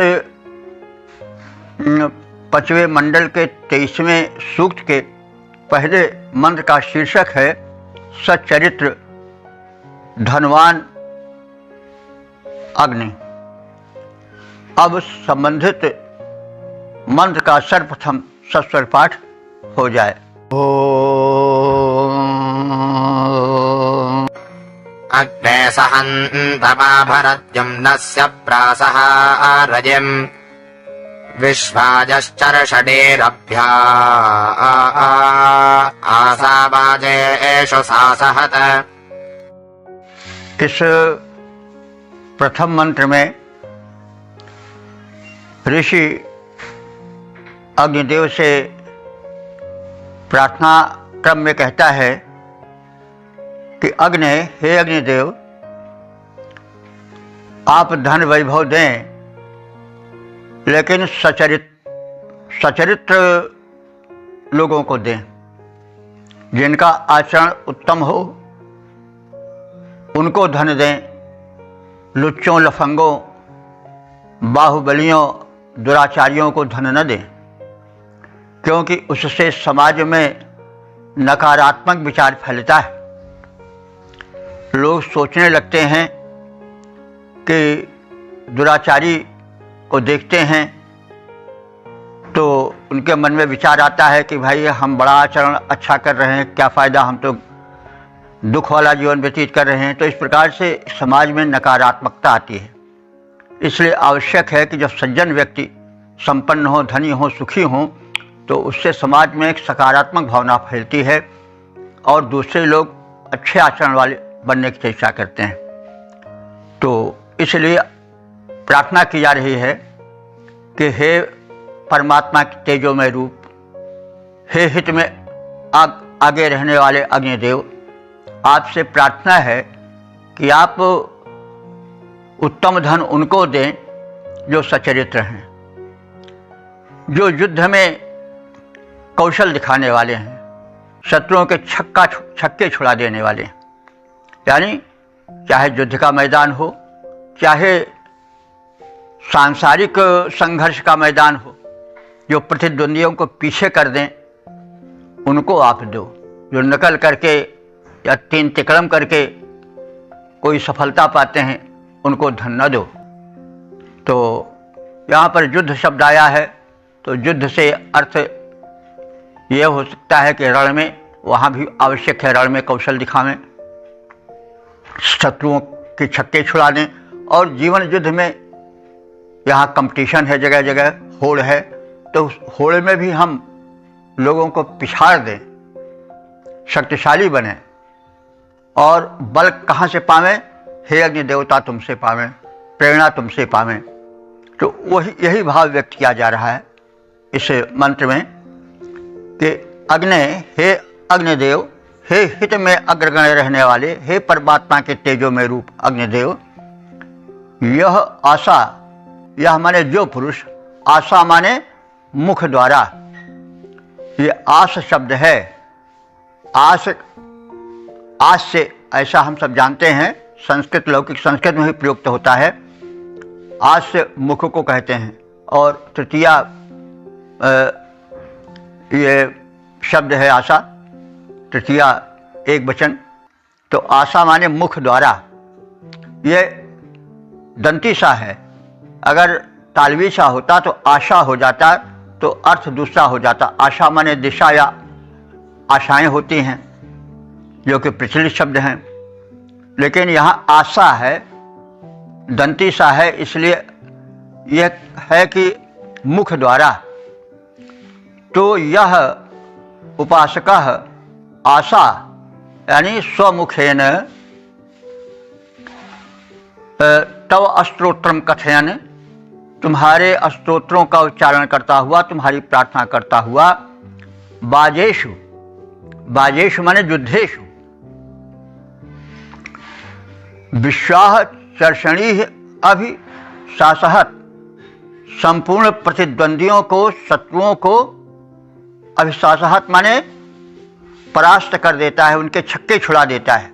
5वें मंडल के 23वें सूक्त के पहले मंत्र का शीर्षक है सच्चरित्र धनवान अग्नि। अब संबंधित मंत्र का सर्वप्रथम सस्वर पाठ हो जाए। ओम अग्ने सहन्तमाभरद्युम्नस्य प्रासः रजिम् विश्वाजश्चर्षडेरभ्या आसावाजेषु सासहत। इस प्रथम मंत्र में ऋषि अग्निदेव से प्रार्थना क्रम में कहता है कि अग्नि, हे अग्निदेव, आप धन वैभव दें, लेकिन सचरित्र लोगों को दें, जिनका आचरण उत्तम हो उनको धन दें। लुच्चों, लफंगों, बाहुबलियों, दुराचारियों को धन न दें, क्योंकि उससे समाज में नकारात्मक विचार फैलता है। लोग सोचने लगते हैं कि दुराचारी को देखते हैं तो उनके मन में विचार आता है कि भाई हम बड़ा आचरण अच्छा कर रहे हैं, क्या फ़ायदा, हम तो दुख वाला जीवन व्यतीत कर रहे हैं। तो इस प्रकार से समाज में नकारात्मकता आती है। इसलिए आवश्यक है कि जब सज्जन व्यक्ति संपन्न हो, धनी हो, सुखी हो, तो उससे समाज में एक सकारात्मक भावना फैलती है और दूसरे लोग अच्छे आचरण वाले बनने की चेष्टा करते हैं। तो इसलिए प्रार्थना की जा रही है कि हे परमात्मा के तेजोमय रूप, हे हित में आगे रहने वाले अग्निदेव, आपसे प्रार्थना है कि आप उत्तम धन उनको दें जो सचरित्र हैं, जो युद्ध में कौशल दिखाने वाले हैं, शत्रुओं के छक्के छुड़ा देने वाले हैं। यानी चाहे युद्ध का मैदान हो, चाहे सांसारिक संघर्ष का मैदान हो, जो प्रतिद्वंदियों को पीछे कर दें उनको आप दो। जो नकल करके या तीन तिकड़म करके कोई सफलता पाते हैं उनको धन न दो। तो यहाँ पर युद्ध शब्द आया है, तो युद्ध से अर्थ यह हो सकता है कि रण में, वहाँ भी आवश्यक है रण में कौशल दिखावें, शत्रुओं के छक्के छुड़ा दें। और जीवन युद्ध में यहाँ कंपटीशन है, जगह जगह होड़ है, तो उस होड़ में भी हम लोगों को पिछाड़ दें, शक्तिशाली बने। और बल कहाँ से पावें? हे अग्नि देवता तुमसे पावें, प्रेरणा तुमसे पावें। तो यही भाव व्यक्त किया जा रहा है इस मंत्र में कि अग्नि, हे अग्निदेव, हे हित में अग्रगण्य रहने वाले, हे परमात्मा के तेजो में रूप अग्निदेव, यह आशा, यह माने जो पुरुष, आशा माने मुख द्वारा, ये आस शब्द है। आस से ऐसा हम सब जानते हैं, संस्कृत, लौकिक संस्कृत में भी प्रयुक्त होता है। आस से मुख को कहते हैं। और तृतीया ये शब्द है आशा, तृतीया एक वचन। तो आशा माने मुख द्वारा, ये दंती सा है। अगर तालवी सा होता तो आशा हो जाता, तो अर्थ दूसरा हो जाता। आशा माने दिशा या आशाएं होती हैं, जो कि प्रचलित शब्द हैं। लेकिन यहाँ आशा है, दंती सा है, इसलिए यह है कि मुख द्वारा। तो यह उपासकः आशा यानी स्वमुखेन तव अस्त्रोत्रम कथयन तुम्हारे स्तोत्रों का उच्चारण करता हुआ, तुम्हारी प्रार्थना करता हुआ, बाजेषु, बाजेषु माने युद्धेषु, विश्वाह चर्षणी अभिशासहत, संपूर्ण प्रतिद्वंदियों को, शत्रुओं को, अभिशासहत माने परास्त कर देता है, उनके छक्के छुड़ा देता है,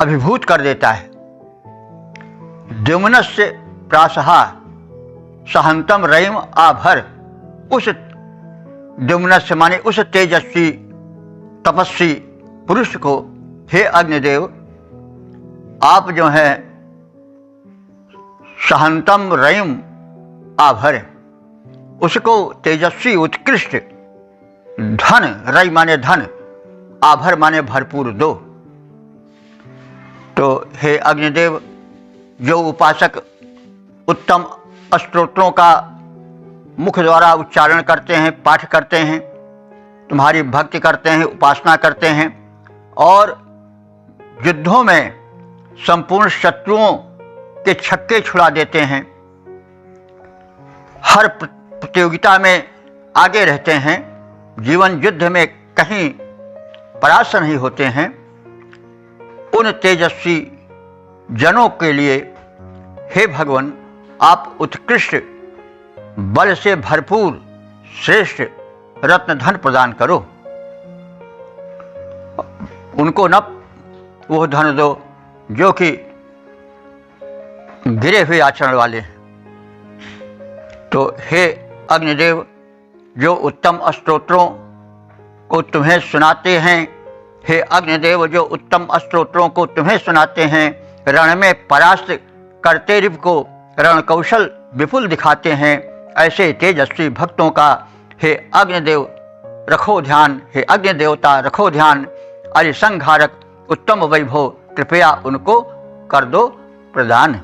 अभिभूत कर देता है। द्युम्नस्य प्रासहा सहंतम रयिम आभर, उस द्युम्नस्य माने उस तेजस्वी तपस्वी पुरुष को हे अग्निदेव, आप जो हैं सहंतम रयिम आभर, उसको तेजस्वी उत्कृष्ट धन, रय माने धन, आभर माने भरपूर दो। तो हे अग्निदेव, जो उपासक उत्तम स्तोत्रों का मुख द्वारा उच्चारण करते हैं, पाठ करते हैं, तुम्हारी भक्ति करते हैं, उपासना करते हैं और युद्धों में संपूर्ण शत्रुओं के छक्के छुड़ा देते हैं, हर प्रतियोगिता में आगे रहते हैं, जीवन युद्ध में कहीं परास्त नहीं होते हैं, उन तेजस्वी जनों के लिए हे भगवान, आप उत्कृष्ट बल से भरपूर श्रेष्ठ रत्न धन प्रदान करो। उनको न वो धन दो जो कि गिरे हुए आचरण वाले हैं। तो हे अग्निदेव, जो उत्तम स्तोत्रों को तुम्हें सुनाते हैं, हे अग्निदेव, जो उत्तम स्तोत्रों को तुम्हें सुनाते हैं, रण में परास्त करते रिप को रण कौशल विपुल दिखाते हैं, ऐसे तेजस्वी भक्तों का हे अग्निदेव रखो ध्यान, हे अग्नि देवता रखो ध्यान, अरिसंहारक उत्तम वैभव कृपया उनको कर दो प्रदान।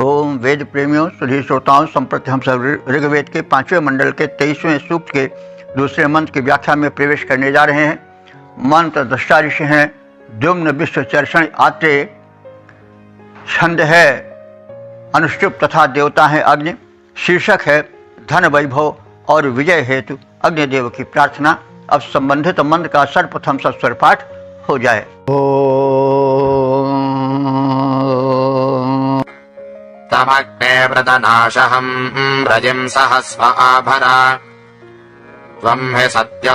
ओम वेद प्रेमियों, सुधी श्रोताओं, संप्रति हम सब ऋग्वेद के 5वें मंडल के 23वें सूक्त के दूसरे मंत्र की व्याख्या में प्रवेश करने जा रहे हैं। मंत्र दृष्टा ऋषि हैं द्युम्न विश्व चर्षण आत्रेय, छंद है अनुष्टुप तथा देवता है अग्नि, शीर्षक है धन वैभव और विजय हेतु अग्निदेव की प्रार्थना। अब संबंधित मंत्र का सर्वप्रथम सस्वर पाठ हो जाए। तमग्ने व्रतनाशहं रजिं सहस्व आभरा, त्वं हि सत्यो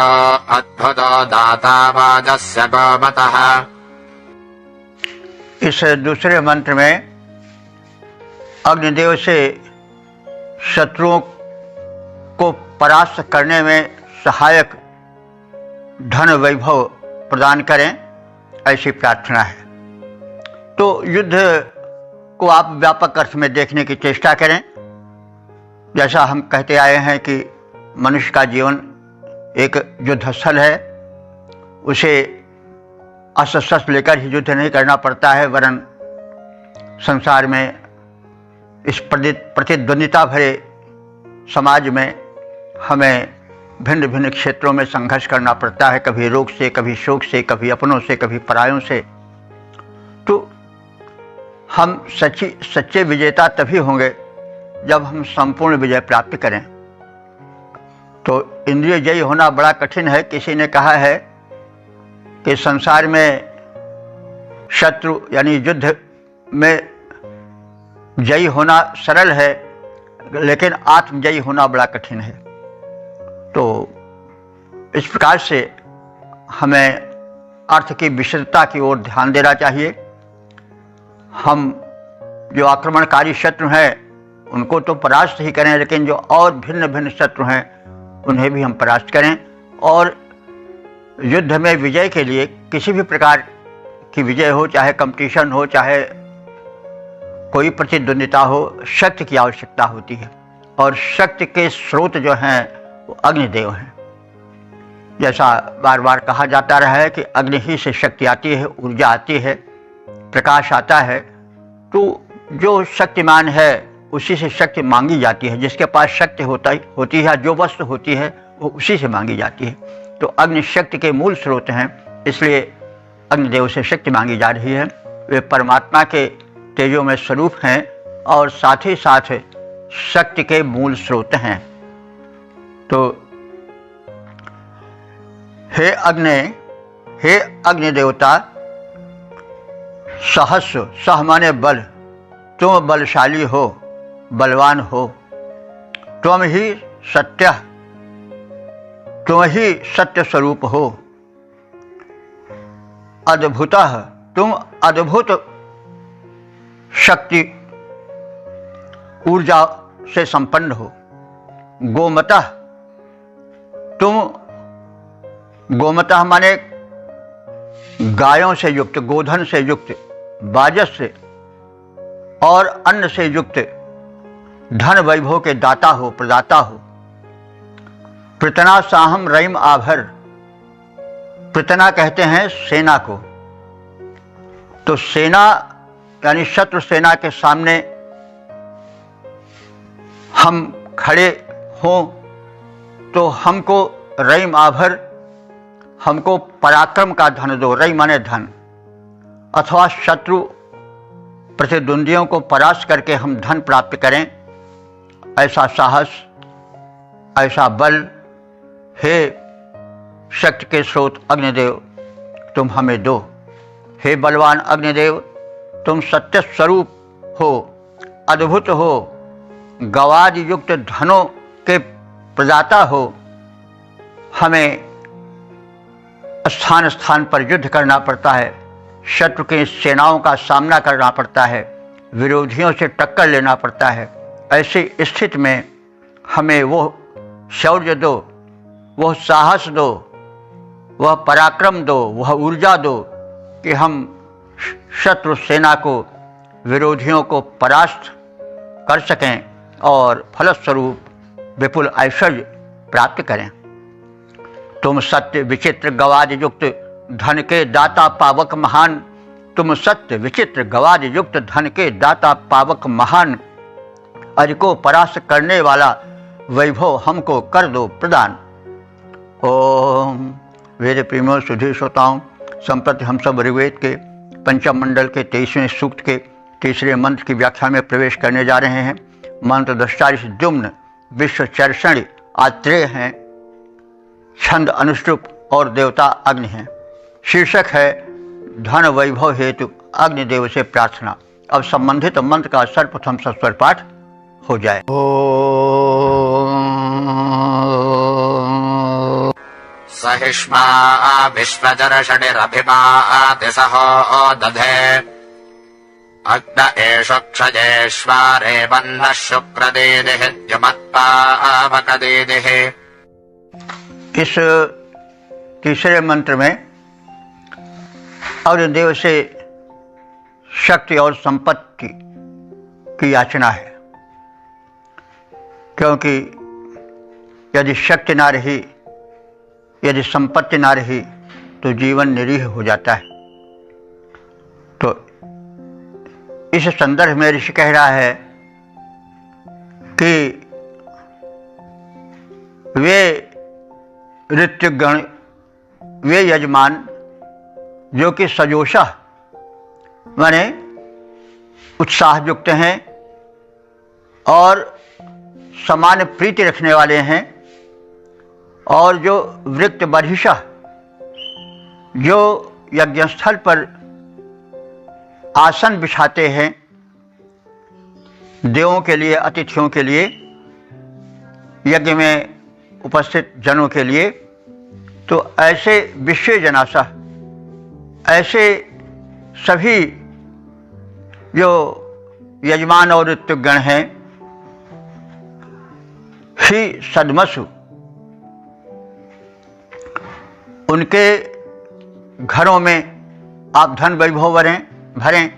अद्भुतो दाता वाजस्य गोमतः। इस दूसरे मंत्र में अग्निदेव से शत्रुओं को परास्त करने में सहायक धन वैभव प्रदान करें, ऐसी प्रार्थना है। तो युद्ध को आप व्यापक अर्थ में देखने की चेष्टा करें। जैसा हम कहते आए हैं कि मनुष्य का जीवन एक युद्ध स्थल है, उसे अस्त्र शस्त्र लेकर ही युद्ध नहीं करना पड़ता है, वरन संसार में इस प्रतिद्वंदिता भरे समाज में हमें भिन्न भिन्न क्षेत्रों में संघर्ष करना पड़ता है, कभी रोग से, कभी शोक से, कभी अपनों से, कभी परायों से। तो हम सच्चे विजेता तभी होंगे जब हम संपूर्ण विजय प्राप्त करें। तो इंद्रिय जयी होना बड़ा कठिन है। किसी ने कहा है कि संसार में शत्रु यानी युद्ध में जयी होना सरल है, लेकिन आत्मजयी होना बड़ा कठिन है। तो इस प्रकार से हमें अर्थ की विशुद्धता की ओर ध्यान देना चाहिए। हम जो आक्रमणकारी शत्रु हैं उनको तो परास्त ही करें, लेकिन जो और भिन्न भिन्न शत्रु हैं उन्हें भी हम परास्त करें। और युद्ध में विजय के लिए किसी भी प्रकार की विजय हो, चाहे कंपटीशन हो, चाहे कोई प्रतिद्वंदिता हो, शक्ति की आवश्यकता होती है। और शक्ति के स्रोत जो हैं वो अग्निदेव हैं। जैसा बार बार कहा जाता रहा है कि अग्नि ही से शक्ति आती है, ऊर्जा आती है, प्रकाश आता है। तो जो शक्तिमान है उसी से शक्ति मांगी जाती है। जिसके पास शक्ति होती है, जो वस्तु होती है वो उसी से मांगी जाती है। तो अग्नि शक्ति के मूल स्रोत हैं, इसलिए अग्निदेव से शक्ति मांगी जा रही है। वे परमात्मा के तेजों में स्वरूप हैं और साथ ही साथ शक्ति के मूल स्रोत हैं। तो हे अग्नि देवता, सहस्व, सह माने बल, तुम बलशाली हो, बलवान हो, तुम ही सत्य, तुम ही सत्य स्वरूप हो। अद्भुतः, तुम अद्भुत शक्ति ऊर्जा से संपन्न हो। गोमतः, तुम गोमतः माने गायों से युक्त, गोधन से युक्त, बाजस से और अन्न से युक्त धन वैभव के दाता हो, प्रदाता हो। पृतना साहम रईम आभर, पृतना कहते हैं सेना को। तो सेना यानी शत्रु सेना के सामने हम खड़े हों तो हमको रईम आभर, हमको पराक्रम का धन दो। रई माने धन, अथवा शत्रु प्रतिद्वंदियों को परास्त करके हम धन प्राप्त करें, ऐसा साहस, ऐसा बल हे शक्ति के स्रोत अग्निदेव तुम हमें दो। हे बलवान अग्निदेव, तुम सत्य स्वरूप हो, अद्भुत हो, गवाद युक्त धनों के प्रदाता हो। हमें स्थान स्थान पर युद्ध करना पड़ता है, शत्रु की सेनाओं का सामना करना पड़ता है, विरोधियों से टक्कर लेना पड़ता है। ऐसी स्थिति में हमें वो शौर्य दो, वह साहस दो, वह पराक्रम दो, वह ऊर्जा दो कि हम शत्रु सेना को, विरोधियों को परास्त कर सकें और फलस्वरूप विपुल ऐश्वर्य प्राप्त करें। तुम सत्य विचित्र गवाद युक्त धन के दाता पावक महान, तुम सत्य विचित्र गवाद युक्त धन के दाता पावक महान, अज को परास्त करने वाला वैभव हमको कर दो प्रदान। ओम। वेद प्रेमियों, सुधी श्रोताओं, संप्रति हम सब ऋग्वेद के पंचम मंडल के 23वें सूक्त के तीसरे मंत्र की व्याख्या में प्रवेश करने जा रहे हैं। मंत्र दृष्टारिष द्युम्न विश्वचर्षण आत्रेय हैं, छंद अनुष्टुप और देवता अग्नि हैं। शीर्षक है धन वैभव हेतु अग्निदेव से प्रार्थना। अब संबंधित मंत्र का सर्वप्रथम सस्वर पाठ हो जाए। सहिष्मा विश्वचर्षणिरभिमा तिसहो दधे अग्न एष क्षजेश्वारे वह्नः शुक्रदेदिः जुमत्पावकदेदिः। इस तीसरे मंत्र में अग्निदेव से शक्ति और संपत्ति की याचना है, क्योंकि यदि शक्ति ना रही, यदि संपत्ति ना रही तो जीवन निरीह हो जाता है। तो इस संदर्भ में ऋषि कह रहा है कि वे ऋत्विगण, वे यजमान जो कि सजोषा माने उत्साह युक्त हैं और समान प्रीति रखने वाले हैं, और जो वृत्त बर्हिषा, जो यज्ञस्थल पर आसन बिछाते हैं देवों के लिए, अतिथियों के लिए, यज्ञ में उपस्थित जनों के लिए, तो ऐसे विश्व जनासा, ऐसे सभी जो यजमान और ऋत्विगण हैं, ही सद्मसु, उनके घरों में आप धन वैभव भरें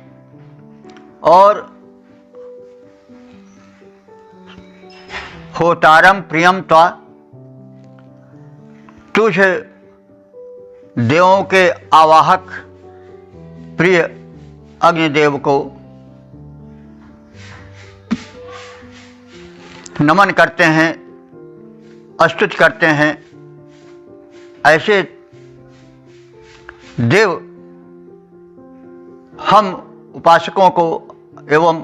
और होतारम प्रियम त्वा, तुझ देवों के आवाहक प्रिय अग्निदेव को नमन करते हैं, स्तुति करते हैं। ऐसे देव हम उपासकों को एवं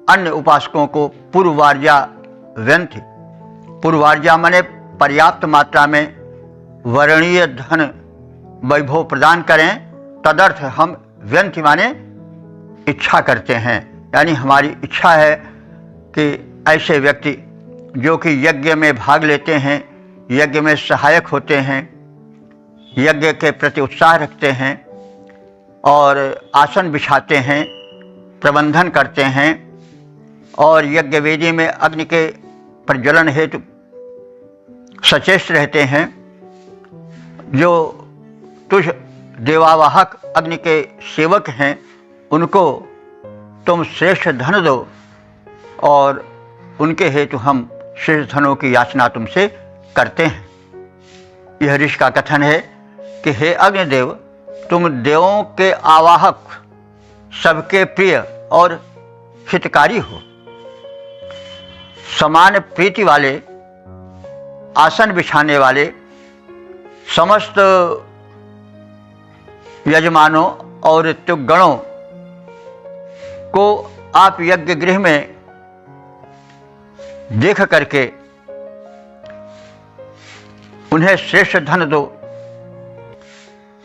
अन्य उपासकों को पूर्वार्जा व्यंति, पूर्वार्जा माने पर्याप्त मात्रा में वर्णीय धन वैभव प्रदान करें, तदर्थ हम व्यंति माने इच्छा करते हैं। यानी हमारी इच्छा है कि ऐसे व्यक्ति जो कि यज्ञ में भाग लेते हैं, यज्ञ में सहायक होते हैं, यज्ञ के प्रति उत्साह रखते हैं और आसन बिछाते हैं, प्रबंधन करते हैं और यज्ञ वेदी में अग्नि के प्रज्वलन हेतु सचेष्ट रहते हैं, जो तुझ देवावाहक अग्नि के सेवक हैं, उनको तुम श्रेष्ठ धन दो और उनके हेतु हम श्रेष्ठ धनों की याचना तुमसे करते हैं। यह ऋषि का कथन है कि हे अग्निदेव, तुम देवों के आवाहक, सबके प्रिय और हितकारी हो। समान प्रीति वाले, आसन बिछाने वाले समस्त यजमानों और ऋतुगणों को आप यज्ञ गृह में देख करके उन्हें श्रेष्ठ धन दो,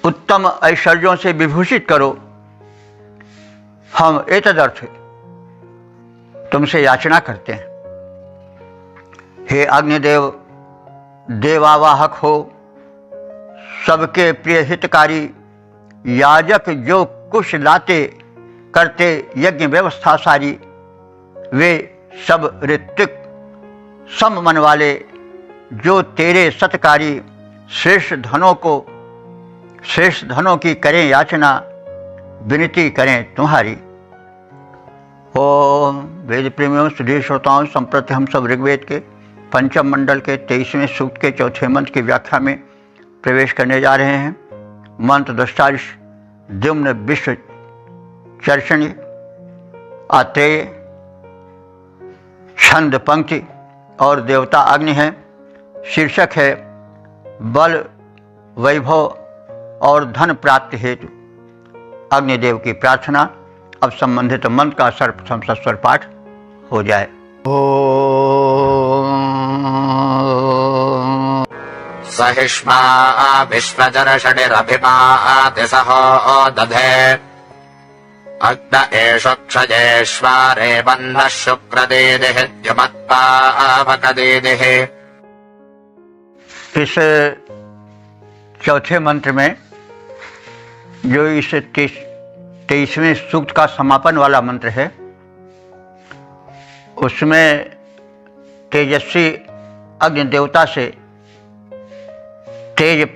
उत्तम ऐश्वर्यों से विभूषित करो। हम एतदर्थ तुमसे याचना करते हैं। हे अग्निदेव, देवावाहक हो, सबके प्रिय हितकारी, याजक जो कुश लाते करते यज्ञ व्यवस्था सारी, वे सब ऋत्विक सम मन वाले जो तेरे सत्कारी श्रेष्ठ धनों की करें याचना, विनती करें तुम्हारी। ओम वेद प्रेमियों, सुधीर श्रोताओं, संप्रति हम सब ऋग्वेद के पंचम मंडल के 23वें सूक्त के चौथे मंत्र की व्याख्या में प्रवेश करने जा रहे हैं। मंत्र दृष्टारिष द्युम्न विश्व चर्षणी आत्रेय, छंद पंक्ति और देवता अग्नि है। शीर्षक है बल, वैभव और धन प्राप्ति हेतु अग्निदेव की प्रार्थना। अब संबंधित मंत्र का सर्वप्रथम सस्वर पाठ हो जाए। ओम सहिष्मा विश्वजरषडिरभिमा तिसहो दधे अग्न एष क्षजेश्वारे बन्नः शुक्रदेदिः द्युमत्पावकदेदिः। इस चौथे मंत्र में, जो इस 23वें सूक्त का समापन वाला मंत्र है, उसमें तेजस्वी अग्नि देवता से तेज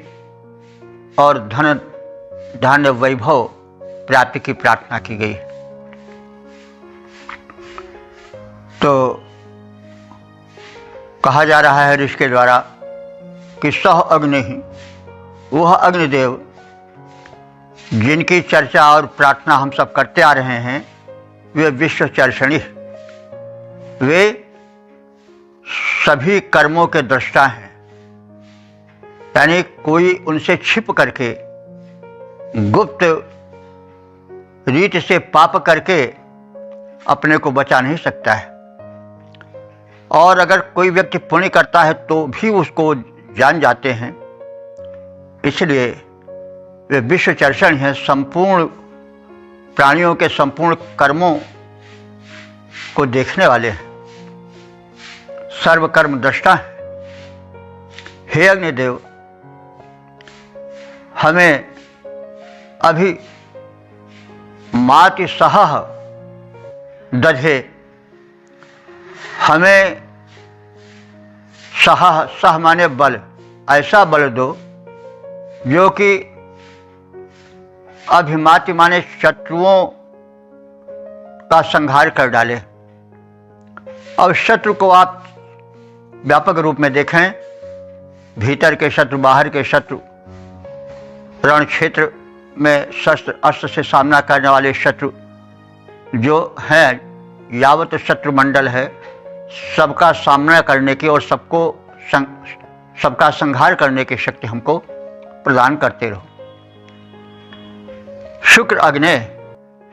और धन धान्य वैभव प्राप्ति की प्रार्थना की गई। तो कहा जा रहा है ऋषि के द्वारा कि सह अग्नि ही, वह अग्निदेव जिनकी चर्चा और प्रार्थना हम सब करते आ रहे हैं, वे विश्व चर्षणी, वे सभी कर्मों के दृष्टा हैं। यानी कोई उनसे छिप करके गुप्त रीत से पाप करके अपने को बचा नहीं सकता है, और अगर कोई व्यक्ति पुण्य करता है तो भी उसको जान जाते हैं। इसलिए वे विश्व चर्षण है, संपूर्ण प्राणियों के संपूर्ण कर्मों को देखने वाले हैं, सर्वकर्म दृष्टा हैं। हे अग्निदेव, हमें अभी माति सह दधे, हमें सह माने बल, ऐसा बल दो जो कि अभिमाति माने शत्रुओं का संहार कर डाले। अब शत्रु को आप व्यापक रूप में देखें, भीतर के शत्रु, बाहर के शत्रु, रण क्षेत्र में शस्त्र अस्त्र से सामना करने वाले शत्रु जो हैं, यावत शत्रु मंडल है, सबका सामना करने की और सबका संहार करने की शक्ति हमको प्रदान करते रहो। शुक्र अग्नि,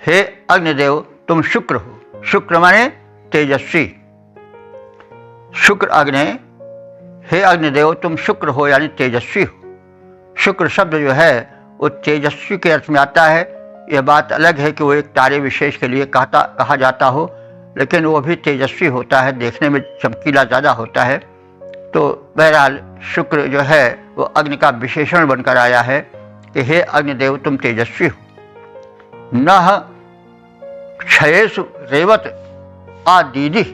हे अग्निदेव, तुम शुक्र हो। शुक्र माने तेजस्वी। शुक्र अग्नि, हे अग्निदेव तुम शुक्र हो यानी तेजस्वी हो। शुक्र शब्द जो है वो तेजस्वी के अर्थ में आता है। यह बात अलग है कि वो एक तारे विशेष के लिए कहा जाता हो, लेकिन वो भी तेजस्वी होता है, देखने में चमकीला ज़्यादा होता है। तो बहरहाल शुक्र जो है वो अग्नि का विशेषण बनकर आया है कि हे अग्निदेव तुम तेजस्वी हो। नः क्षयेषु रेवत आदीदि,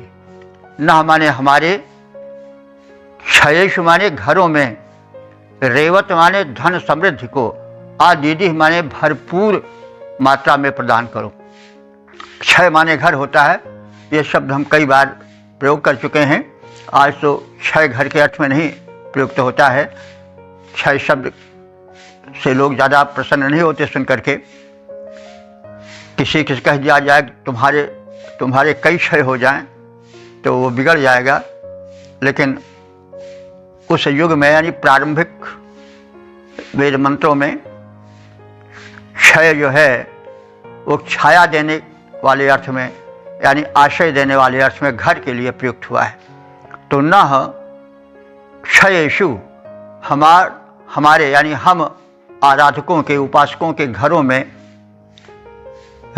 नः माने हमारे, क्षयेषु माने घरों में, रेवत माने धन समृद्धि को, आदीदि माने भरपूर मात्रा में प्रदान करो। क्षय माने घर होता है, ये शब्द हम कई बार प्रयोग कर चुके हैं। आज तो क्षय घर के अर्थ में नहीं प्रयुक्त होता है। क्षय शब्द से लोग ज़्यादा प्रसन्न नहीं होते सुन करके। किसी कह दिया जाए तुम्हारे कई क्षय हो जाएं तो वो बिगड़ जाएगा। लेकिन उस युग में यानी प्रारंभिक वेद मंत्रों में क्षय जो है वो छाया देने वाले अर्थ में यानी आश्रय देने वाले अर्थ में घर के लिए प्रयुक्त हुआ है। तो नः क्षयेषु, हमारे यानी हम आराधकों के, उपासकों के घरों में,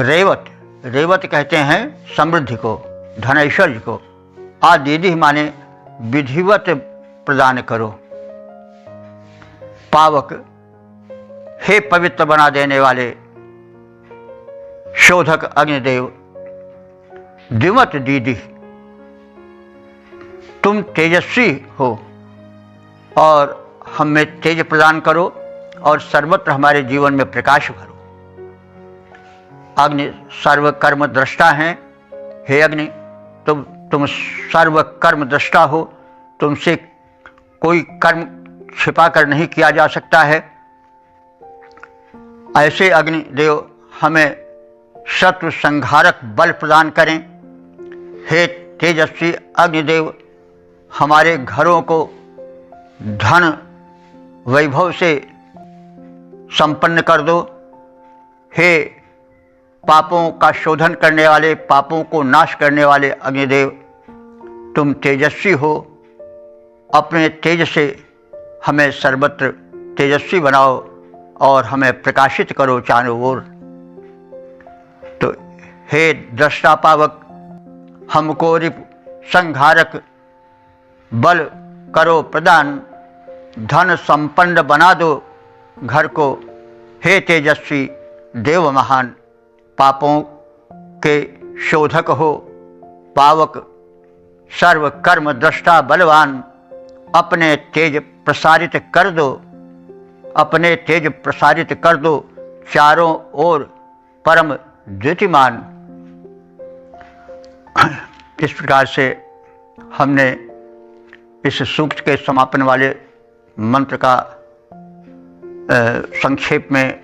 रेवत कहते हैं समृद्धि को, धन ऐश्वर्य को, आदीदि माने विधिवत प्रदान करो। पावक, हे पवित्र बना देने वाले शोधक अग्निदेव। द्विमत दीदी, तुम तेजस्वी हो और हम में तेज प्रदान करो और सर्वत्र हमारे जीवन में प्रकाश भरो। अग्नि सर्व कर्म दृष्टा हैं। हे अग्नि तुम सर्व कर्म दृष्टा हो, तुमसे कोई कर्म छिपा कर नहीं किया जा सकता है। ऐसे अग्निदेव हमें शत्रु संहारक बल प्रदान करें। हे तेजस्वी अग्निदेव हमारे घरों को धन वैभव से संपन्न कर दो। हे पापों का शोधन करने वाले, पापों को नाश करने वाले अग्निदेव तुम तेजस्वी हो, अपने तेज से हमें सर्वत्र तेजस्वी बनाओ और हमें प्रकाशित करो चारों ओर। तो हे दृष्टा पावक हमको रिपु संहारक बल करो प्रदान, धन संपन्न बना दो घर को। हे तेजस्वी देव महान, पापों के शोधक हो, पावक सर्व कर्म दृष्टा बलवान, अपने तेज प्रसारित कर दो, अपने तेज प्रसारित कर दो चारों ओर परम द्युतिमान। इस प्रकार से हमने इस सूक्त के समापन वाले मंत्र का संक्षेप में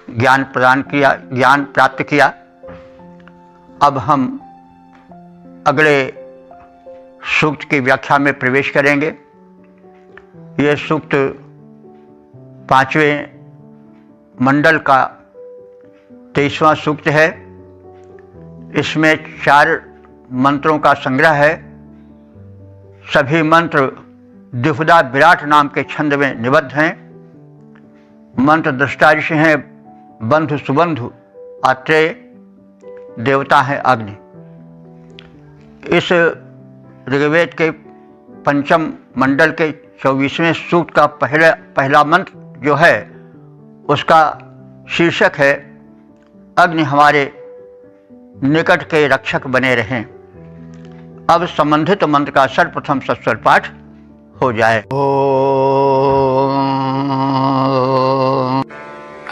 ज्ञान प्राप्त किया। अब हम अगले सूक्त की व्याख्या में प्रवेश करेंगे। यह सूक्त 5वें मंडल का 23वां सूक्त है। इसमें 4 मंत्रों का संग्रह है। सभी मंत्र द्विपदा विराट नाम के छंद में निबद्ध हैं। मंत्र दृष्टा ऋषि हैं बंधु सुबंधु, आत्रेय देवता है अग्नि। इस ऋग्वेद के 5म मंडल के 24वें सूक्त का पहला मंत्र जो है उसका शीर्षक है अग्नि हमारे निकट के रक्षक बने रहें। अब संबंधित मंत्र का सर्वप्रथम सस्वर पाठ हो जाए।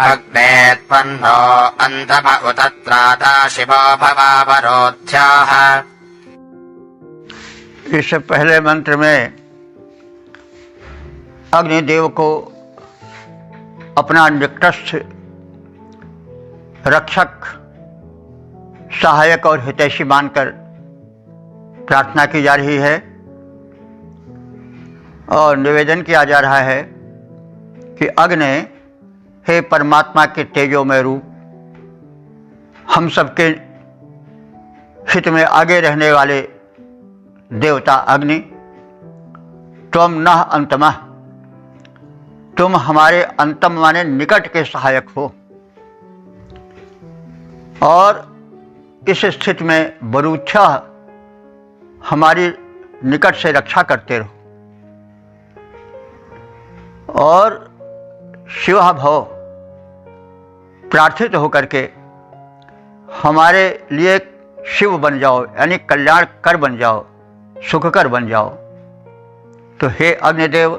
अग्नेत्पन्नो अन्धम उतत्राता शिवो भवावरोध्याः। इस पहले मंत्र में अग्निदेव को अपना निकटस्थ रक्षक, सहायक और हितैषी मानकर प्रार्थना की जा रही है और निवेदन किया जा रहा है कि अग्नि हे परमात्मा के तेजोमय रूप, हम सबके हित में आगे रहने वाले देवता अग्नि, त्वम नः अंतमः, तुम हमारे अंतम माने निकट के सहायक हो, और इस स्थिति में बरूच्छा हमारी निकट से रक्षा करते रहो, और शिवः भव, प्रार्थित होकर के हमारे लिए शिव बन जाओ, यानी कल्याण कर बन जाओ, सुखकर बन जाओ। तो हे अग्निदेव,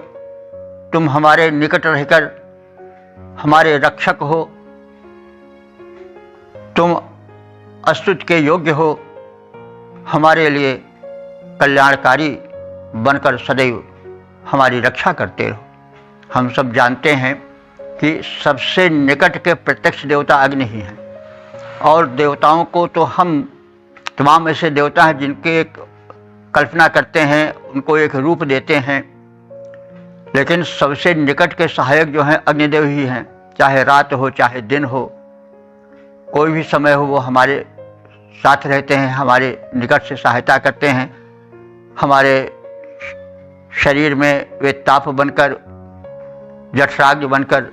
तुम हमारे निकट रहकर हमारे रक्षक हो, तुम स्तुति के योग्य हो, हमारे लिए कल्याणकारी बनकर सदैव हमारी रक्षा करते रहो। हम सब जानते हैं कि सबसे निकट के प्रत्यक्ष देवता अग्नि ही हैं, और देवताओं को तो हम तमाम ऐसे देवता हैं जिनके एक कल्पना करते हैं, उनको एक रूप देते हैं, लेकिन सबसे निकट के सहायक जो हैं अग्निदेव ही हैं। चाहे रात हो चाहे दिन हो, कोई भी समय हो, वो हमारे साथ रहते हैं, हमारे निकट से सहायता करते हैं, हमारे शरीर में वे ताप बनकर, जठराग्नि बनकर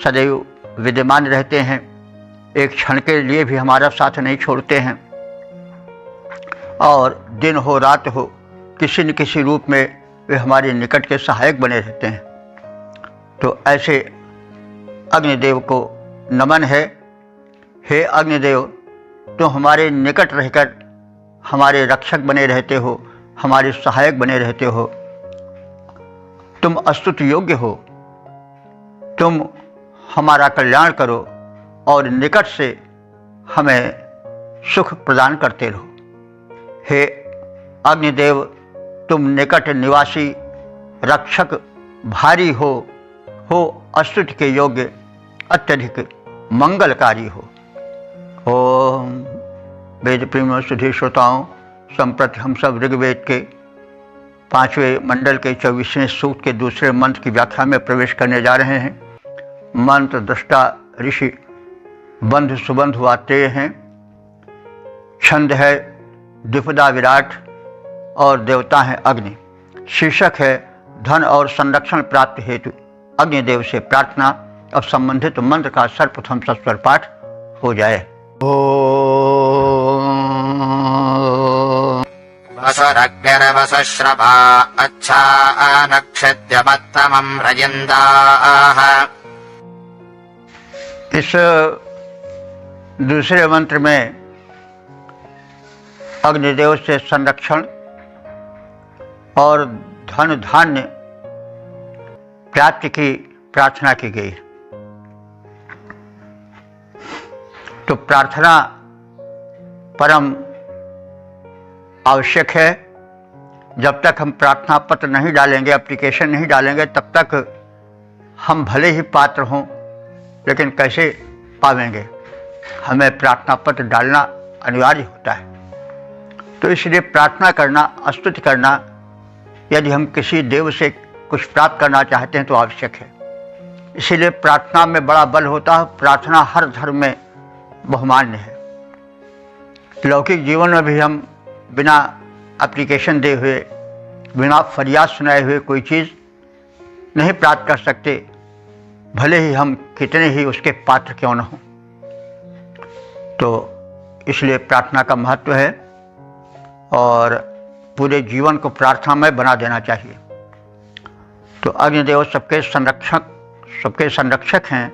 सदैव विद्यमान रहते हैं, एक क्षण के लिए भी हमारा साथ नहीं छोड़ते हैं, और दिन हो रात हो किसी न किसी रूप में वे हमारे निकट के सहायक बने रहते हैं। तो ऐसे अग्निदेव को नमन है। हे अग्निदेव, तुम हमारे निकट रहकर हमारे रक्षक बने रहते हो, हमारे सहायक बने रहते हो, तुम स्तुति योग्य हो, तुम हमारा कल्याण करो और निकट से हमें सुख प्रदान करते रहो। हे अग्निदेव, तुम निकट निवासी रक्षक भारी हो स्तुति के योग्य, अत्यधिक मंगलकारी हो। ओम वेद प्रेम सुधी श्रोताओं, संप्रति हम सब ऋग्वेद के 5वें मंडल के 24वें सूक्त के दूसरे मंत्र की व्याख्या में प्रवेश करने जा रहे हैं। मंत्र दृष्टा ऋषि बंधु सुबंधु आते हैं। छंद है द्विपदा विराट और देवता है अग्नि। शीर्षक है धन और संरक्षण प्राप्ति हेतु अग्निदेव से प्रार्थना। अब संबंधित मंत्र का सर्वप्रथम सस्वर पाठ हो जाए। वसुरग्निर्वसुश्रवा अच्छा नक्षत्रमत्तमं रजन्दाः। इस दूसरे मंत्र में अग्निदेव से संरक्षण और धन धान्य प्राप्ति की प्रार्थना की गई। तो प्रार्थना परम आवश्यक है। जब तक हम प्रार्थना पत्र नहीं डालेंगे, एप्लीकेशन नहीं डालेंगे, तब तक हम भले ही पात्र हों, लेकिन कैसे पावेंगे? हमें प्रार्थना पत्र डालना अनिवार्य होता है। तो इसलिए प्रार्थना करना, स्तुति करना, यदि हम किसी देव से कुछ प्राप्त करना चाहते हैं तो आवश्यक है। इसीलिए प्रार्थना में बड़ा बल होता है। प्रार्थना हर धर्म में बहुमान्य है। लौकिक जीवन में भी हम बिना एप्लीकेशन दे हुए, बिना फरियाद सुनाए हुए कोई चीज़ नहीं प्राप्त कर सकते, भले ही हम कितने ही उसके पात्र क्यों न हों। तो इसलिए प्रार्थना का महत्व है और पूरे जीवन को प्रार्थनामय बना देना चाहिए। तो अग्निदेव सबके संरक्षक हैं।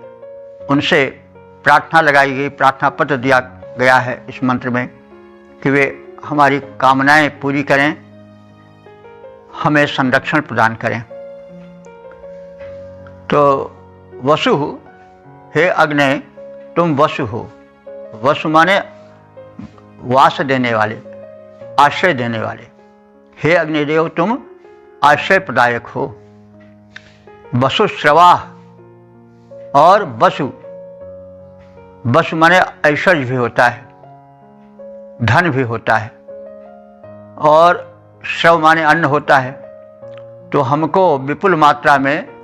उनसे प्रार्थना लगाई गई, प्रार्थना पत्र दिया गया है इस मंत्र में कि वे हमारी कामनाएं पूरी करें, हमें संरक्षण प्रदान करें। तो वसु, हे अग्नि, तुम वसु हो। वसु माने वास देने वाले, आश्रय देने वाले। हे अग्निदेव, तुम आश्रय प्रदायक हो। वसुश्रवाह और वसु, वसु माने ऐश्वर्य भी होता है, धन भी होता है, और श्रव माने अन्न होता है। तो हमको विपुल मात्रा में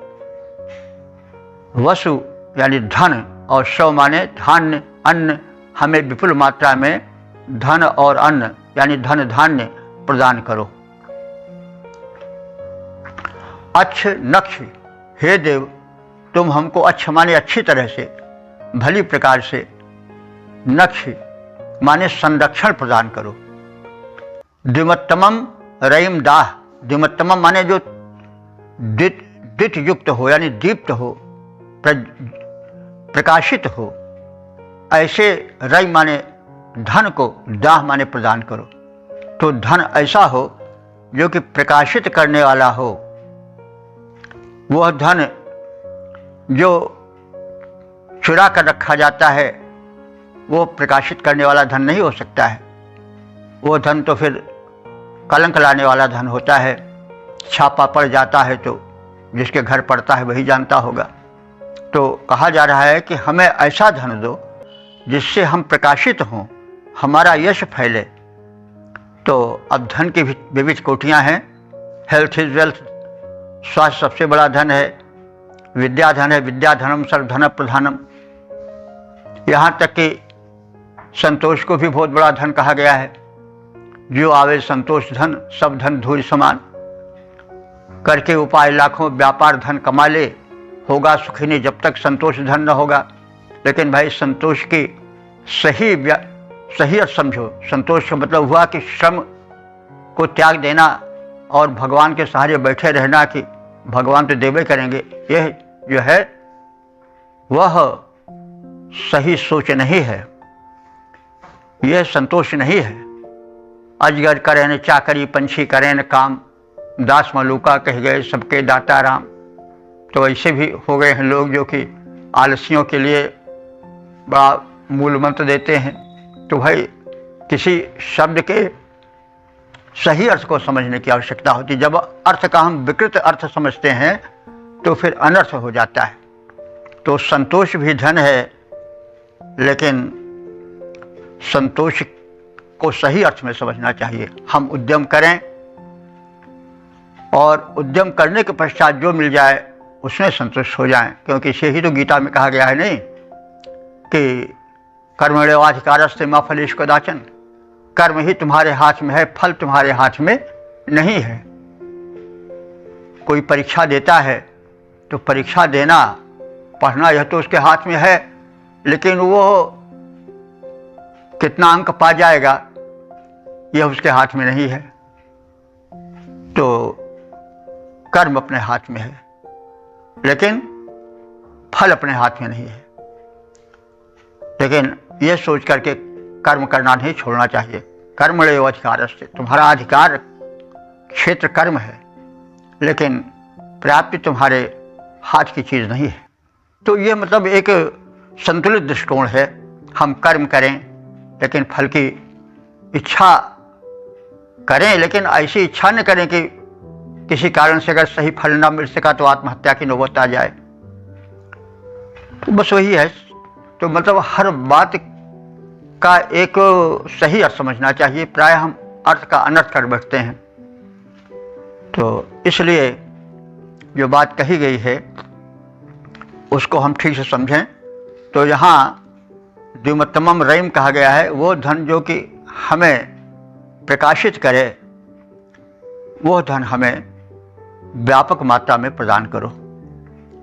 वसु यानी धन और श्रव माने धान्य, अन्न, हमें विपुल मात्रा में धन और अन्न यानी धन धान्य प्रदान करो। अच्छ नक्ष, हे देव तुम हमको अच्छ माने अच्छी तरह से, भली प्रकार से, नक्ष माने संरक्षण प्रदान करो। द्विमत्तमम रईम दाह, द्विमत्तमम माने जो द्वित युक्त हो यानी दीप्त हो, प्रकाशित हो, ऐसे रई माने धन को, दाह माने प्रदान करो। तो धन ऐसा हो जो कि प्रकाशित करने वाला हो। वह धन जो चुरा कर रखा जाता है वो प्रकाशित करने वाला धन नहीं हो सकता है। वो धन तो फिर कलंक लाने वाला धन होता है। छापा पड़ जाता है तो जिसके घर पड़ता है वही जानता होगा। तो कहा जा रहा है कि हमें ऐसा धन दो जिससे हम प्रकाशित हों, हमारा यश फैले। तो अब धन की भी विविध कोटियाँ हैं। हेल्थ इज वेल्थ, स्वास्थ्य सबसे बड़ा धन है। विद्या धन है, विद्या धनम सर्वधन प्रधानम। यहाँ तक कि संतोष को भी बहुत बड़ा धन कहा गया है। जो आवे संतोष धन, सब धन धूल समान। करके उपाय लाखों व्यापार धन कमा ले, होगा सुखी नहीं जब तक संतोष धन न होगा। लेकिन भाई संतोष की सही अर्थ समझो। संतोष का मतलब हुआ कि श्रम को त्याग देना और भगवान के सहारे बैठे रहना कि भगवान तो देवे करेंगे। यह जो है वह सही सोच नहीं है, यह संतोष नहीं है। अजगर करे न चाकरी, पंछी करे न काम, दास मलूका कह गए सबके दाता राम। तो ऐसे भी हो गए हैं लोग जो कि आलसियों के लिए बड़ा मूल मंत्र देते हैं। तो भाई किसी शब्द के सही अर्थ को समझने की आवश्यकता होती है। जब अर्थ का हम विकृत अर्थ समझते हैं तो फिर अनर्थ हो जाता है। तो संतोष भी धन है, लेकिन संतोष को सही अर्थ में समझना चाहिए। हम उद्यम करें और उद्यम करने के पश्चात जो मिल जाए उसमें संतुष्ट हो जाएं, क्योंकि इसे ही तो गीता में कहा गया है नहीं कि कर्मण्येवाधिकारस्ते मा फलेषु कदाचन। कर्म ही तुम्हारे हाथ में है, फल तुम्हारे हाथ में नहीं है। कोई परीक्षा देता है तो परीक्षा देना, पढ़ना यह तो उसके हाथ में है, लेकिन वो कितना अंक पा जाएगा यह उसके हाथ में नहीं है। तो कर्म अपने हाथ में है, लेकिन फल अपने हाथ में नहीं है। लेकिन यह सोच करके कर्म करना नहीं छोड़ना चाहिए। कर्मण्येव अधिकारस्ते, तुम्हारा अधिकार क्षेत्र कर्म है, लेकिन प्राप्ति तुम्हारे हाथ की चीज़ नहीं है। तो ये मतलब एक संतुलित दृष्टिकोण है। हम कर्म करें लेकिन फल की इच्छा करें, लेकिन ऐसी इच्छा न करें कि किसी कारण से अगर सही फल ना मिल सका तो आत्महत्या की नौबत आ जाए। तो बस वही है। तो मतलब हर बात का एक सही अर्थ समझना चाहिए। प्राय हम अर्थ का अनर्थ कर बैठते हैं। तो इसलिए जो बात कही गई है उसको हम ठीक से समझें। तो यहाँ द्विमत्तमम रईम कहा गया है, वो धन जो कि हमें प्रकाशित करे, वो धन हमें व्यापक मात्रा में प्रदान करो।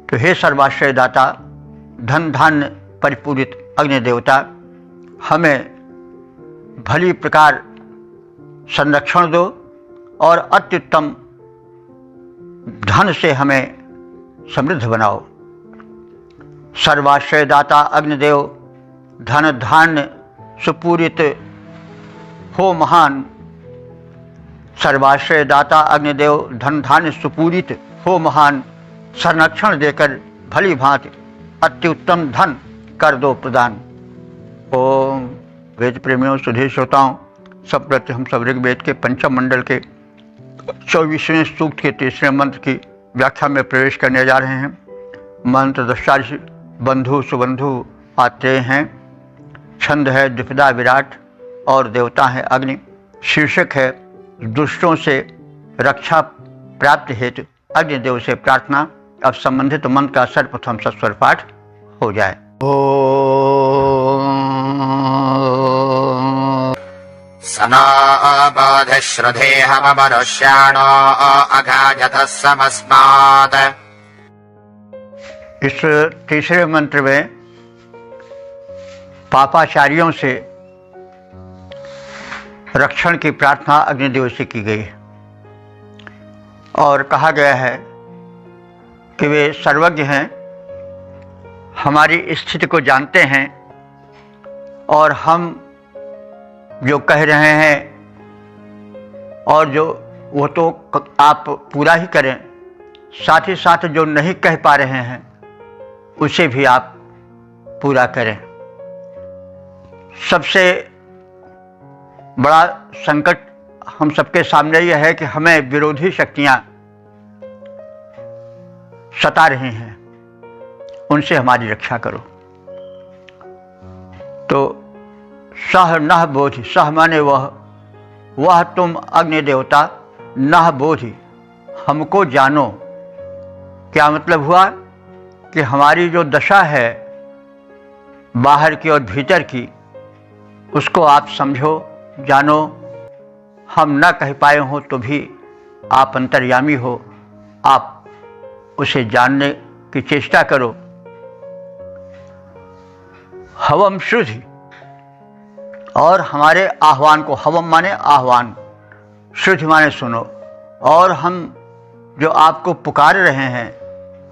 तो हे सर्वाश्रय दाता, धन धान्य परिपूरित अग्नि देवता, हमें भली प्रकार संरक्षण दो और अत्युत्तम धन से हमें समृद्ध बनाओ। सर्वाश्रय दाता अग्निदेव, धन धान्य सुपूरित हो महान। सर्वाश्रय दाता अग्निदेव, धन धान्य सुपूरित हो महान। संरक्षण देकर भली भांति अत्युत्तम धन कर दो प्रदान। ओम वेद प्रेमियों, सुधीर श्रोताओं, सब प्रति हम सब ऋग्वेद के पंचम मंडल के 24वें सूक्त के 3रे मंत्र की व्याख्या में प्रवेश करने जा रहे हैं। मंत्र दशादि बंधु सुबंधु आत्रेय हैं। छंद है द्विपदा विराट और देवता है अग्नि। शीर्षक है दुष्टों से रक्षा प्राप्ति हेतु अग्निदेव से प्रार्थना। अब संबंधित मंत्र का सर्वप्रथम सस्वर पाठ हो जाए। स नो बोधिश्रुधेहममनुष्याणो अघायतः समस्मात्। इस तीसरे मंत्र में पापाचारियों से रक्षण की प्रार्थना अग्निदेव से की गई है और कहा गया है कि वे सर्वज्ञ हैं, हमारी स्थिति को जानते हैं और हम जो कह रहे हैं और जो वो तो आप पूरा ही करें, साथ ही साथ जो नहीं कह पा रहे हैं उसे भी आप पूरा करें। सबसे बड़ा संकट हम सबके सामने यह है कि हमें विरोधी शक्तियां सता रही हैं, उनसे हमारी रक्षा करो। तो सह नह बोधि, सह माने वह तुम अग्नि देवता, नह बोधि हमको जानो। क्या मतलब हुआ कि हमारी जो दशा है बाहर की और भीतर की, उसको आप समझो, जानो। हम न कह पाए हो तो भी आप अंतर्यामी हो, आप उसे जानने की चेष्टा करो। हवम श्रुधि, और हमारे आह्वान को, हवम माने आह्वान, श्रुधि माने सुनो, और हम जो आपको पुकार रहे हैं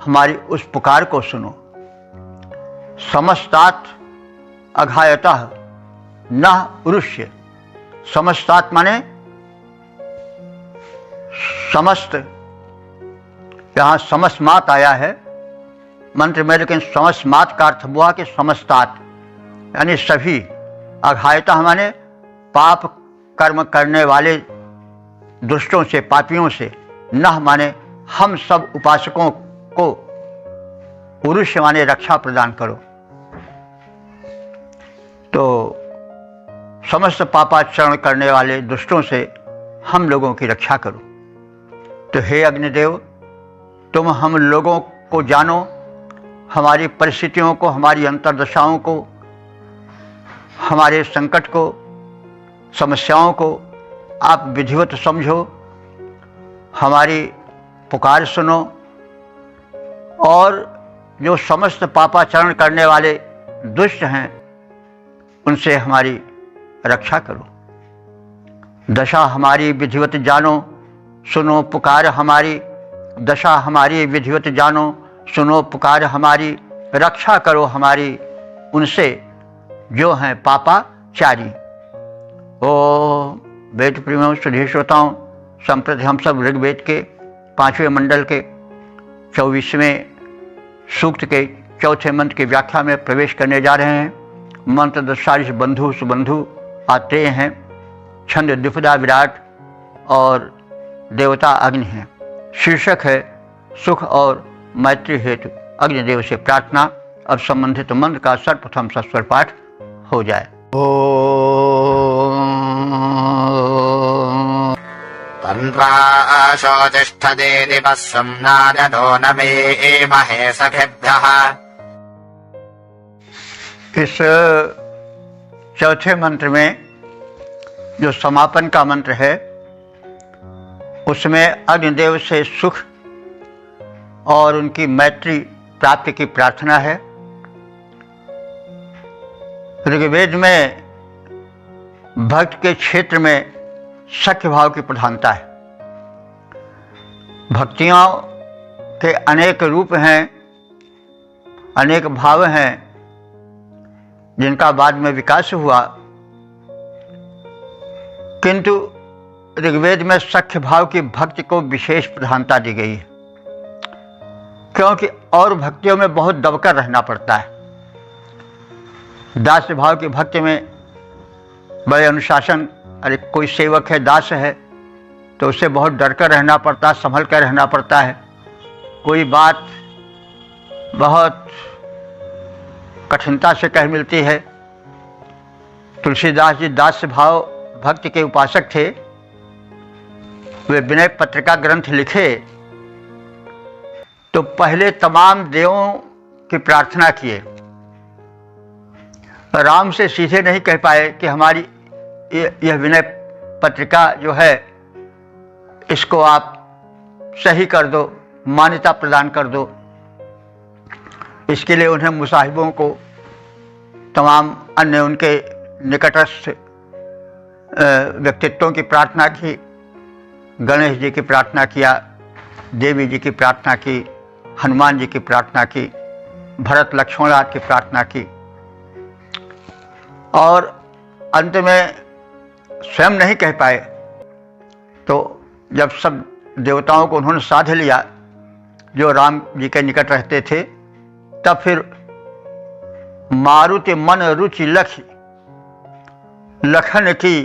हमारी उस पुकार को सुनो। समस्तात अघायतः न उरुष्य, समस्तात माने समस्त, यहाँ समस्मात आया है मंत्र में, लेकिन समस्मात का अर्थ हुआ कि समस्तात यानी सभी। अघायता माने पाप कर्म करने वाले दुष्टों से, पापियों से। नह माने हम सब उपासकों को, पुरुष माने रक्षा प्रदान करो। तो समस्त पापाचरण करने वाले दुष्टों से हम लोगों की रक्षा करो। तो हे अग्निदेव, तुम हम लोगों को जानो, हमारी परिस्थितियों को, हमारी अंतर्दशाओं को, हमारे संकट को, समस्याओं को आप विधिवत समझो, हमारी पुकार सुनो, और जो समस्त पापाचरण करने वाले दुष्ट हैं उनसे हमारी रक्षा करो। दशा हमारी विधिवत जानो, सुनो पुकार हमारी। दशा हमारी विधिवत जानो, सुनो पुकार हमारी। रक्षा करो हमारी उनसे जो हैं पापाचारी। ओ वेद प्रेमियों, सुधी श्रोताओं, संप्रति हम सब ऋग्वेद के 5वें मंडल के 24वें सूक्त के 4थे मंत्र की व्याख्या में प्रवेश करने जा रहे हैं। मंत्र दशारिश बंधु सुबंधु आत्रेय हैं, छंद द्विपदा विराट और देवता अग्नि हैं। शीर्षक है सुख और मैत्री हेतु अग्निदेव से प्रार्थना। अब संबंधित मंत्र का सर्वप्रथम सस्वर पाठ हो जाए। तन्त्वा तिष्ठते दिवः सम्नादो न मे महे सखेभ्यः। इस चौथे मंत्र में जो समापन का मंत्र है उसमें अग्निदेव से सुख और उनकी मैत्री प्राप्ति की प्रार्थना है। ऋग्वेद में भक्त के क्षेत्र में सख्य भाव की प्रधानता है। भक्तियों के अनेक रूप हैं, अनेक भाव हैं जिनका बाद में विकास हुआ, किंतु ऋग्वेद में सख्य भाव की भक्ति को विशेष प्रधानता दी गई है, क्योंकि और भक्तियों में बहुत दबकर रहना पड़ता है। दास भाव की भक्ति में बड़े अनुशासन, अरे कोई सेवक है, दास है, तो उससे बहुत डर कर रहना पड़ता है, संभल कर रहना पड़ता है। कोई बात बहुत कठिनता से कह मिलती है। तुलसीदास जी दास भाव भक्ति के उपासक थे। वे विनय पत्रिका ग्रंथ लिखे तो पहले तमाम देवों की प्रार्थना किए। राम से सीधे नहीं कह पाए कि हमारी यह विनय पत्रिका जो है इसको आप सही कर दो, मान्यता प्रदान कर दो। इसके लिए उन्हें मुसाहिबों को, तमाम अन्य उनके निकटस्थ व्यक्तित्वों की प्रार्थना की, गणेश जी की प्रार्थना किया, देवी जी की प्रार्थना की, हनुमान जी की प्रार्थना की, भरत लक्ष्मण आदि की प्रार्थना की, और अंत में स्वयं नहीं कह पाए तो जब सब देवताओं को उन्होंने साध लिया जो राम जी के निकट रहते थे, तब फिर मारुति मन रुचि लखी लखन की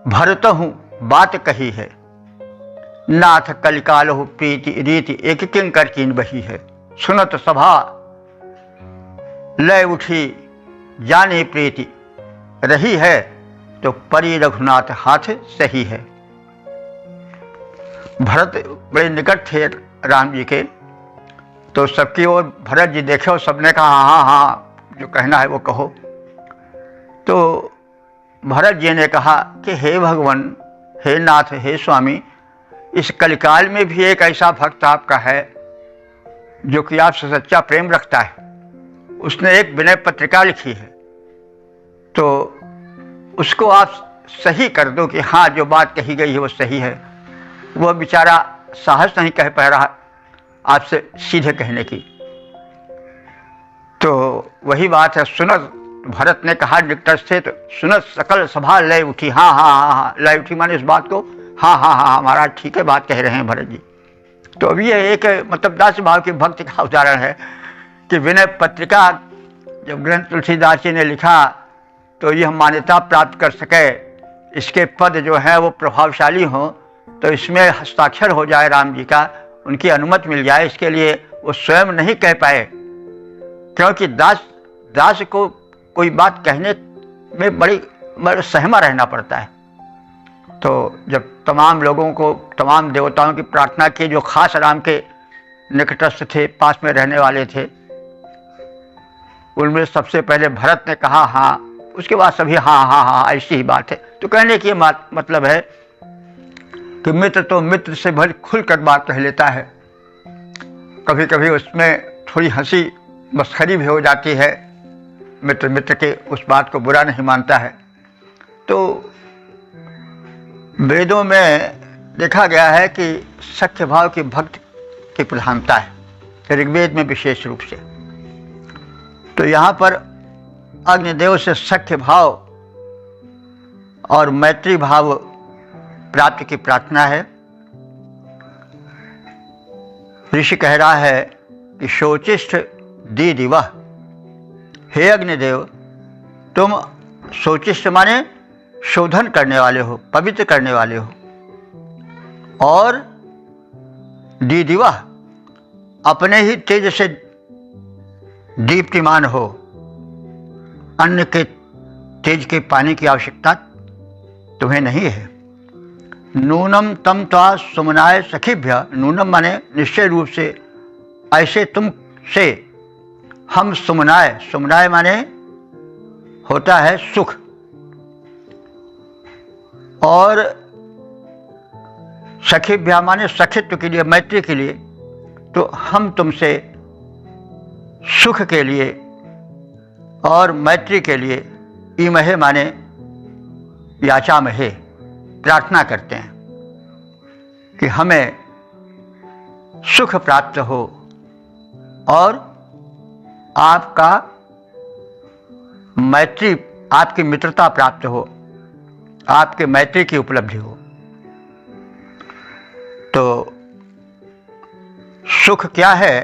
भरत हूँ बात कही है, नाथ कलिकाल हो प्रीति रीति एक किंकर कीन बही है, सुनत सभा लय उठी जाने प्रीति रही है, तो परी रघुनाथ हाथ सही है। भरत बड़े निकट थे राम जी के, तो सबकी ओर भरत जी देखे और सबने कहा हाँ हाँ जो कहना है वो कहो। तो भरत जी ने कहा कि हे भगवान, हे नाथ, हे स्वामी, इस कलिकाल में भी एक ऐसा भक्त आपका है जो कि आपसे सच्चा प्रेम रखता है। उसने एक विनय पत्रिका लिखी है, तो उसको आप सही कर दो कि हाँ जो बात कही गई है वो सही है। वह बेचारा साहस नहीं कह पा रहा आपसे सीधे कहने की। तो वही बात है, सुनत, भरत ने कहा निकट से, तो सुनत सकल सभा लय उठी। हाँ हाँ हाँ हाँ लय उठी माने इस बात को हाँ हाँ हाँ महाराज ठीक है बात कह रहे हैं भरत जी। तो अभी ये एक मतलब दास भाव की भक्ति का उदाहरण है कि विनय पत्रिका जब ग्रंथ तुलसीदास जी ने लिखा तो यह मान्यता प्राप्त कर सके, इसके पद जो है वो प्रभावशाली हो, तो इसमें हस्ताक्षर हो जाए राम जी का, उनकी अनुमति मिल जाए, इसके लिए वो स्वयं नहीं कह पाए, क्योंकि दास को कोई बात कहने में बड़ी सहमा रहना पड़ता है। तो जब तमाम लोगों को, तमाम देवताओं की प्रार्थना की जो खास राम के निकटस्थ थे, पास में रहने वाले थे, उनमें सबसे पहले भरत ने कहा हाँ, उसके बाद सभी हाँ हाँ हाँ ऐसी ही बात है। तो कहने की मतलब है कि मित्र तो मित्र से भले खुल कर बात कह लेता है, कभी कभी उसमें थोड़ी हंसी मस्खरी भी हो जाती है, मित्र मित्र के उस बात को बुरा नहीं मानता है। तो वेदों में देखा गया है कि सख्य भाव की भक्ति की प्रधानता है, ऋग्वेद में विशेष रूप से। तो यहाँ पर अग्निदेव से सख्य भाव और मैत्री भाव प्राप्ति की प्रार्थना है। ऋषि कह रहा है कि शोचिष्ठ दी दिवा, हे अग्निदेव तुम शोचिष्ठ माने शोधन करने वाले हो, पवित्र करने वाले हो, और दी दिवा अपने ही तेज से दीप्तिमान हो, अन्न के तेज के पानी की आवश्यकता तुम्हें नहीं है। नूनम तम त्वा सुमनाय सखीभ्य, नूनम माने निश्चय रूप से ऐसे तुम से हम सुमनाय, सुमनाय माने होता है सुख, और सखीभ्या माने सखित्व के लिए, मैत्री के लिए। तो हम तुमसे सुख के लिए और मैत्री के लिए इमहे माने याचामहे प्रार्थना करते हैं कि हमें सुख प्राप्त हो और आपका मैत्री, आपकी मित्रता प्राप्त हो, आपके मैत्री की उपलब्धि हो। तो सुख क्या है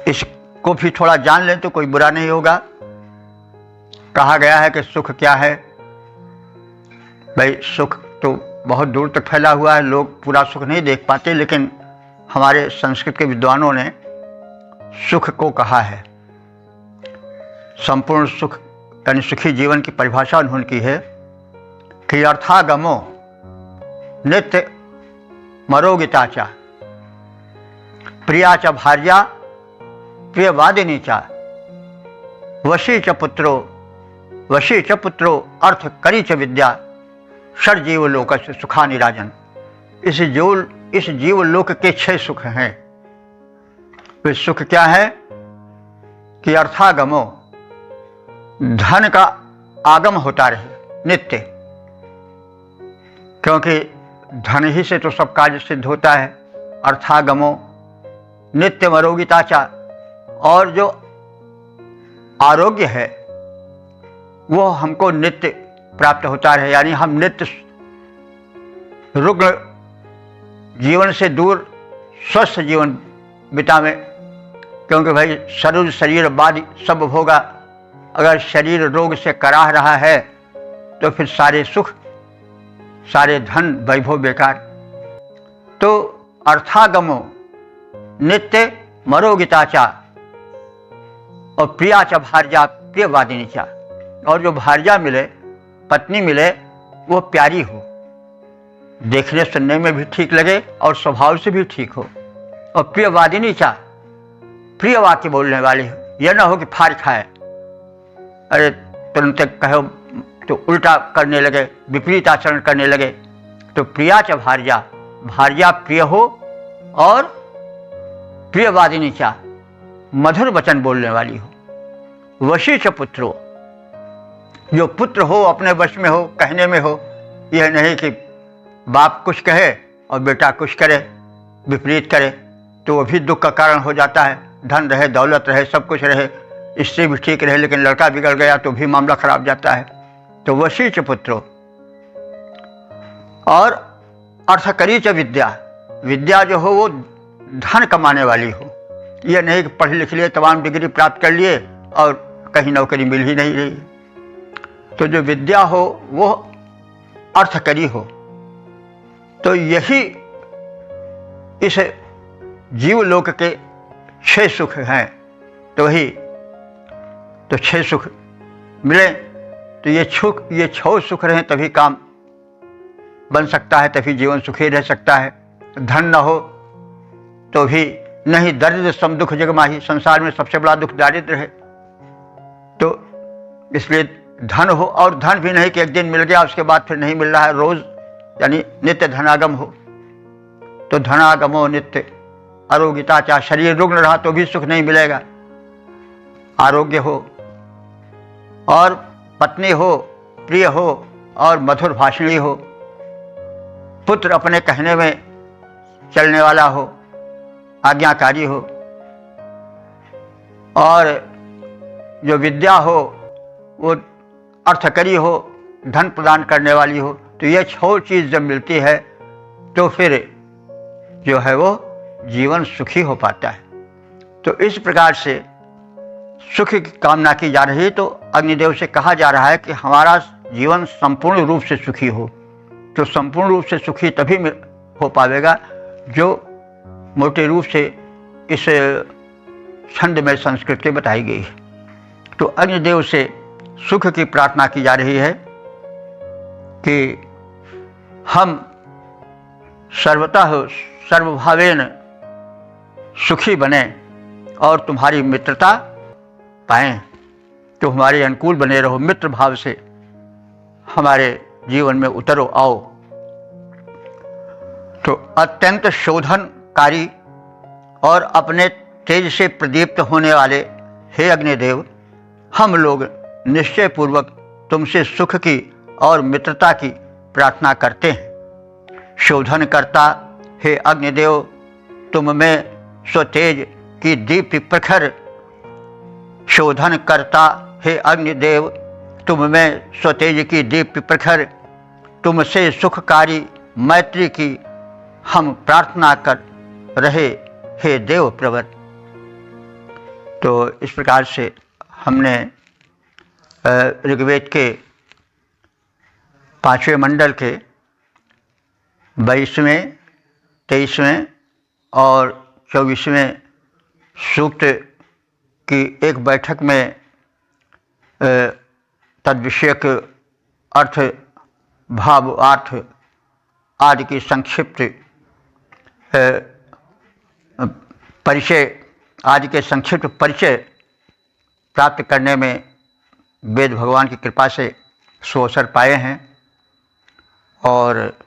इसको भी थोड़ा जान लें तो कोई बुरा नहीं होगा। कहा गया है कि सुख क्या है। भाई सुख तो बहुत दूर तक फैला हुआ है, लोग पूरा सुख नहीं देख पाते, लेकिन हमारे संस्कृत के विद्वानों ने सुख को कहा है। संपूर्ण सुख यानी सुखी जीवन की परिभाषा उन्होंने की है कि अर्थागमो नित्य मरोगिता चा, प्रिया च भार्या प्रियवादिनी चा, वशी च पुत्रो वशी च पुत्रो अर्थ करी च विद्या षड जीव लोक से सुखा निराजन। इस जीव लोक के 6 सुख हैं। वे सुख क्या है कि अर्थागमो, धन का आगम होता रहे नित्य, क्योंकि धन ही से तो सब कार्य सिद्ध होता है। अर्थागमो नित्य मरोगिताचा, और जो आरोग्य है वो हमको नित्य प्राप्त होता रहे, यानी हम नित्य रुग्ण जीवन से दूर स्वस्थ जीवन बितावें। क्योंकि भाई सरुज शरीर बादि सब भोगा, अगर शरीर रोग से कराह रहा है तो फिर सारे सुख सारे धन वैभव बेकार। तो अर्थागमो नित्य मरोगिताचा और प्रियाचा भार्या प्रियवादिनीचा, और जो भार्या मिले पत्नी मिले वो प्यारी हो, देखने सुनने में भी ठीक लगे और स्वभाव से भी ठीक हो, और प्रियवादिनीचा प्रिय वाक्य बोलने वाली हो। यह ना हो कि फाड़ खाए, अरे तुरंत कहो तो उल्टा करने लगे, विपरीत आचरण करने लगे। तो प्रियाचा भार्या, भार्या प्रिय हो और प्रियवादिनीचा मधुर वचन बोलने वाली हो। वशी च पुत्रो, जो पुत्र हो अपने वश में हो, कहने में हो, यह नहीं कि बाप कुछ कहे और बेटा कुछ करे, विपरीत करे, तो वो भी दुख का कारण हो जाता है। धन रहे, दौलत रहे, सब कुछ रहे, इससे भी ठीक रहे, लेकिन लड़का बिगड़ गया तो भी मामला खराब जाता है। तो वशी च पुत्रो, और अर्थकरी च विद्या, विद्या जो हो वो धन कमाने वाली हो। यह नहीं कि पढ़ लिख लिए, तमाम डिग्री प्राप्त कर लिए और कहीं नौकरी मिल ही नहीं रही। तो जो विद्या हो वो अर्थकरी हो। तो यही इस जीवलोक के 6 सुख हैं। तो वही तो 6 सुख मिले तो ये 6 सुख रहें तभी काम बन सकता है, तभी जीवन सुखी रह सकता है। धन न हो तो भी नहीं, दरिद्र सम दुख जगमाही, संसार में सबसे बड़ा दुख दारिद्र है। तो इसलिए धन हो, और धन भी नहीं कि एक दिन मिल गया उसके बाद फिर नहीं मिल रहा है, रोज यानी नित्य धनागम हो। तो धनागमो नित्य आरोग्यता, चाहे शरीर रुग्ण रहा तो भी सुख नहीं मिलेगा। आरोग्य हो और पत्नी हो, प्रिय हो और मधुर भाषणी हो, पुत्र अपने कहने में चलने वाला हो, आज्ञाकारी हो, और जो विद्या हो वो अर्थकरी हो, धन प्रदान करने वाली हो। तो ये 6 चीज़ जब मिलती है तो फिर जो है वो जीवन सुखी हो पाता है। तो इस प्रकार से सुख की कामना की जा रही है। तो अग्निदेव से कहा जा रहा है कि हमारा जीवन संपूर्ण रूप से सुखी हो। तो संपूर्ण रूप से सुखी तभी हो पाएगा जो मोटे रूप से इस छंद में संस्कृत में बताई गई है। तो अग्निदेव से सुख की प्रार्थना की जा रही है कि हम सर्वतः सर्वभावेन सुखी बने और तुम्हारी मित्रता पाएं, तो हमारे अनुकूल बने रहो, मित्र भाव से हमारे जीवन में उतरो आओ। तो अत्यंत शोधनकारी और अपने तेज से प्रदीप्त होने वाले हे अग्निदेव, हम लोग निश्चय पूर्वक तुमसे सुख की और मित्रता की प्रार्थना करते हैं। शोधन करता हे अग्निदेव, तुम में स्वतेज की दीप्ति प्रखर। शोधन करता हे अग्निदेव, तुम में स्वतेज की दीप्ति प्रखर। तुमसे सुखकारी मैत्री की हम प्रार्थना कर रहे हे देव प्रवर। तो इस प्रकार से हमने ऋग्वेद के 5वें मंडल के 22वें, 23वें और 24वें सूक्त की एक बैठक में तद्विषयक अर्थ, भाव, अर्थ आदि की संक्षिप्त परिचय आदि के संक्षिप्त परिचय प्राप्त करने में वेद भगवान की कृपा से सुअवसर पाए हैं और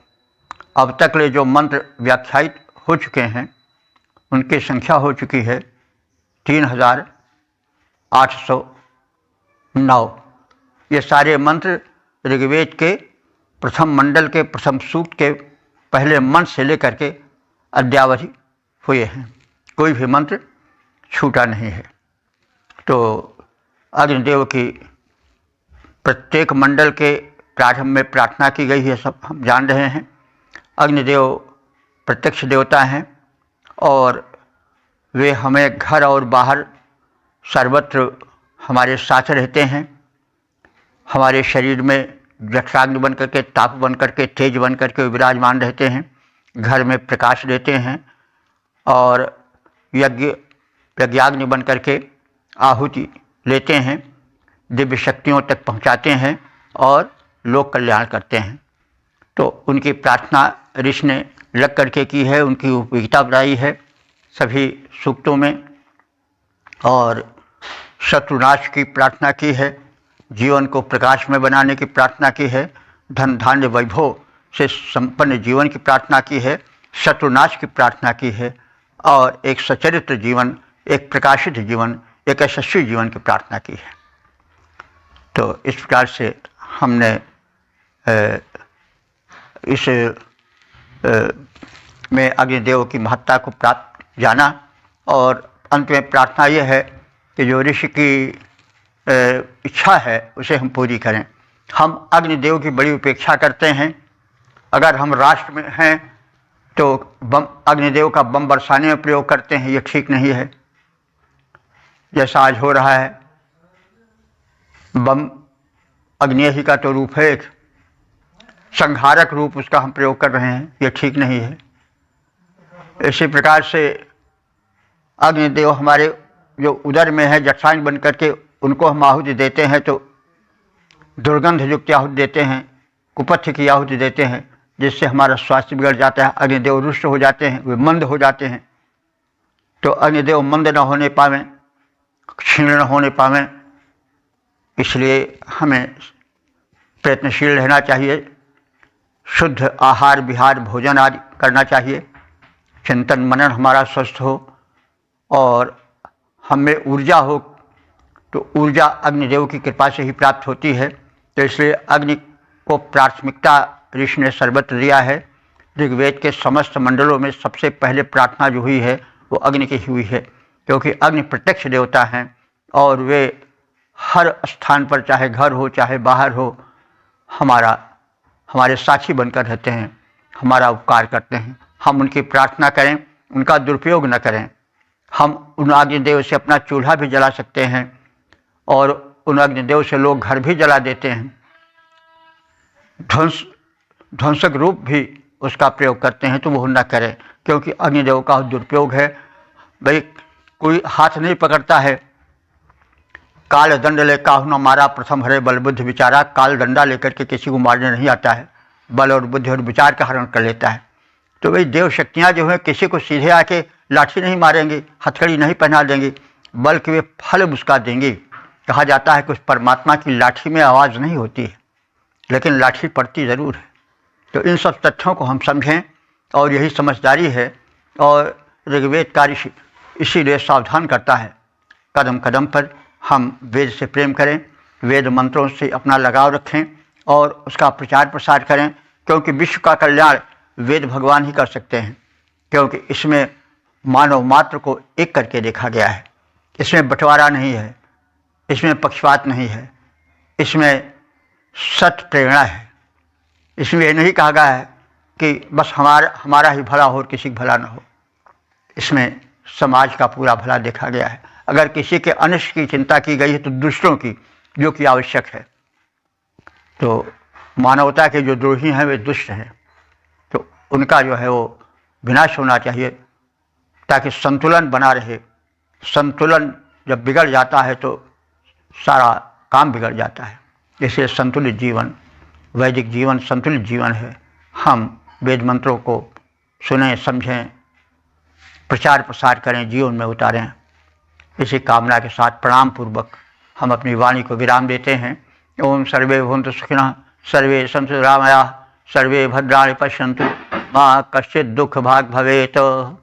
अब तक ले जो मंत्र व्याख्यायित हो चुके हैं उनकी संख्या हो चुकी है 3809। ये सारे मंत्र ऋग्वेद के प्रथम मंडल के प्रथम सूक्त के पहले मंत्र से लेकर के अद्यावधि हुए हैं, कोई भी मंत्र छूटा नहीं है। तो अग्निदेव की प्रत्येक मंडल के प्रारंभ में प्रार्थना की गई है, सब हम जान रहे हैं। अग्निदेव प्रत्यक्ष देवता हैं और वे हमें घर और बाहर सर्वत्र हमारे साथ रहते हैं। हमारे शरीर में जठराग्नि बन करके, ताप बन करके, तेज बन करके विराजमान रहते हैं, घर में प्रकाश देते हैं और यज्ञाग्नि बन करके आहुति लेते हैं, दिव्य शक्तियों तक पहुंचाते हैं और लोक कल्याण करते हैं। तो उनकी प्रार्थना ऋषि ने लग करके की है, उनकी उपयोगिता बताई है सभी सूक्तों में, और शत्रुनाश की प्रार्थना की है, जीवन को प्रकाश में बनाने की प्रार्थना की है, धन धान्य वैभव से संपन्न जीवन की प्रार्थना की है, शत्रुनाश की प्रार्थना की है और एक सचरित्र जीवन, एक प्रकाशित जीवन, एक यशस्वी जीवन की प्रार्थना की है। तो इस प्रकार से हमने इस में अग्निदेव की महत्ता को प्राप्त जाना और अंत में प्रार्थना यह है कि जो ऋषि की इच्छा है उसे हम पूरी करें। हम अग्निदेव की बड़ी उपेक्षा करते हैं। अगर हम राष्ट्र में हैं तो अग्निदेव का बम बरसाने में प्रयोग करते हैं, ये ठीक नहीं है। जैसा आज हो रहा है, बम अग्नि ही का तो रूप है, एक संहारक रूप उसका हम प्रयोग कर रहे हैं, ये ठीक नहीं है। इसी प्रकार से अग्निदेव हमारे जो उदर में है जठराग्नि बन करके, उनको हम आहुति देते हैं तो दुर्गंध युक्त आहुति देते हैं, कुपथ्य की आहुति देते हैं, जिससे हमारा स्वास्थ्य बिगड़ जाता है। अग्निदेव रुष्ट हो जाते हैं, वे मंद हो जाते हैं। तो अग्निदेव मंद न होने पावें, क्षीण न होने पावें, इसलिए हमें प्रयत्नशील रहना चाहिए। शुद्ध आहार विहार भोजन आदि करना चाहिए, चिंतन मनन हमारा स्वस्थ हो और हमें ऊर्जा हो। तो ऊर्जा अग्निदेव की कृपा से ही प्राप्त होती है। तो इसलिए अग्नि को प्राथमिकता ऋषि ने सर्वत्र दिया है। ऋग्वेद के समस्त मंडलों में सबसे पहले प्रार्थना जो हुई है वो अग्नि की हुई है, क्योंकि अग्नि प्रत्यक्ष देवता हैं और वे हर स्थान पर, चाहे घर हो चाहे बाहर हो, हमारे साक्षी बनकर रहते हैं, हमारा उपकार करते हैं। हम उनकी प्रार्थना करें, उनका दुरुपयोग न करें। हम उन अग्निदेव से अपना चूल्हा भी जला सकते हैं और उन अग्निदेव से लोग घर भी जला देते हैं, ध्वंसक रूप भी उसका प्रयोग करते हैं, तो वो न करें, क्योंकि अग्निदेव का दुरुपयोग है। भाई कोई हाथ नहीं पकड़ता है, काल दंड ले काहू न मारा प्रथम हरे बल बुद्धि विचारा। काल दंडा लेकर के किसी को मारने नहीं आता है, बल और बुद्धि और विचार का हरण कर लेता है। तो भाई देव शक्तियाँ जो हैं किसी को सीधे आके लाठी नहीं मारेंगी, हथकड़ी नहीं पहना देंगी, बल्कि वे फल उसका देंगी। कहा जाता है कि उस परमात्मा की लाठी में आवाज़ नहीं होती है, लेकिन लाठी पड़ती ज़रूर है। तो इन सब तथ्यों को हम समझें और यही समझदारी है। और ऋग्वेद का ऋषि इसीलिए सावधान करता है, कदम कदम पर हम वेद से प्रेम करें, वेद मंत्रों से अपना लगाव रखें और उसका प्रचार प्रसार करें, क्योंकि विश्व का कल्याण वेद भगवान ही कर सकते हैं। क्योंकि इसमें मानव मात्र को एक करके देखा गया है, इसमें बंटवारा नहीं है, इसमें पक्षपात नहीं है, इसमें सत्य प्रेरणा है। इसमें यह नहीं कहा गया है कि बस हमारा ही भला हो और किसी का भला ना हो। इसमें समाज का पूरा भला देखा गया है। अगर किसी के अनिष्ट की चिंता की गई है तो दुष्टों की, जो कि आवश्यक है। तो मानवता के जो द्रोही हैं वे दुष्ट हैं, तो उनका जो है वो विनाश होना चाहिए, ताकि संतुलन बना रहे। संतुलन जब बिगड़ जाता है तो सारा काम बिगड़ जाता है। इसलिए संतुलित जीवन, वैदिक जीवन संतुलित जीवन है। हम वेद मंत्रों को सुनें, समझें, प्रचार प्रसार करें, जीवन में उतारें। इसी कामना के साथ प्रणाम पूर्वक हम अपनी वाणी को विराम देते हैं। ओम सर्वे भवन्तु सुखिनः, सर्वे सन्तु निरामयाः, सर्वे भद्राणि पश्यन्तु, मां कश्चित् दुःख भाग् भवेत्।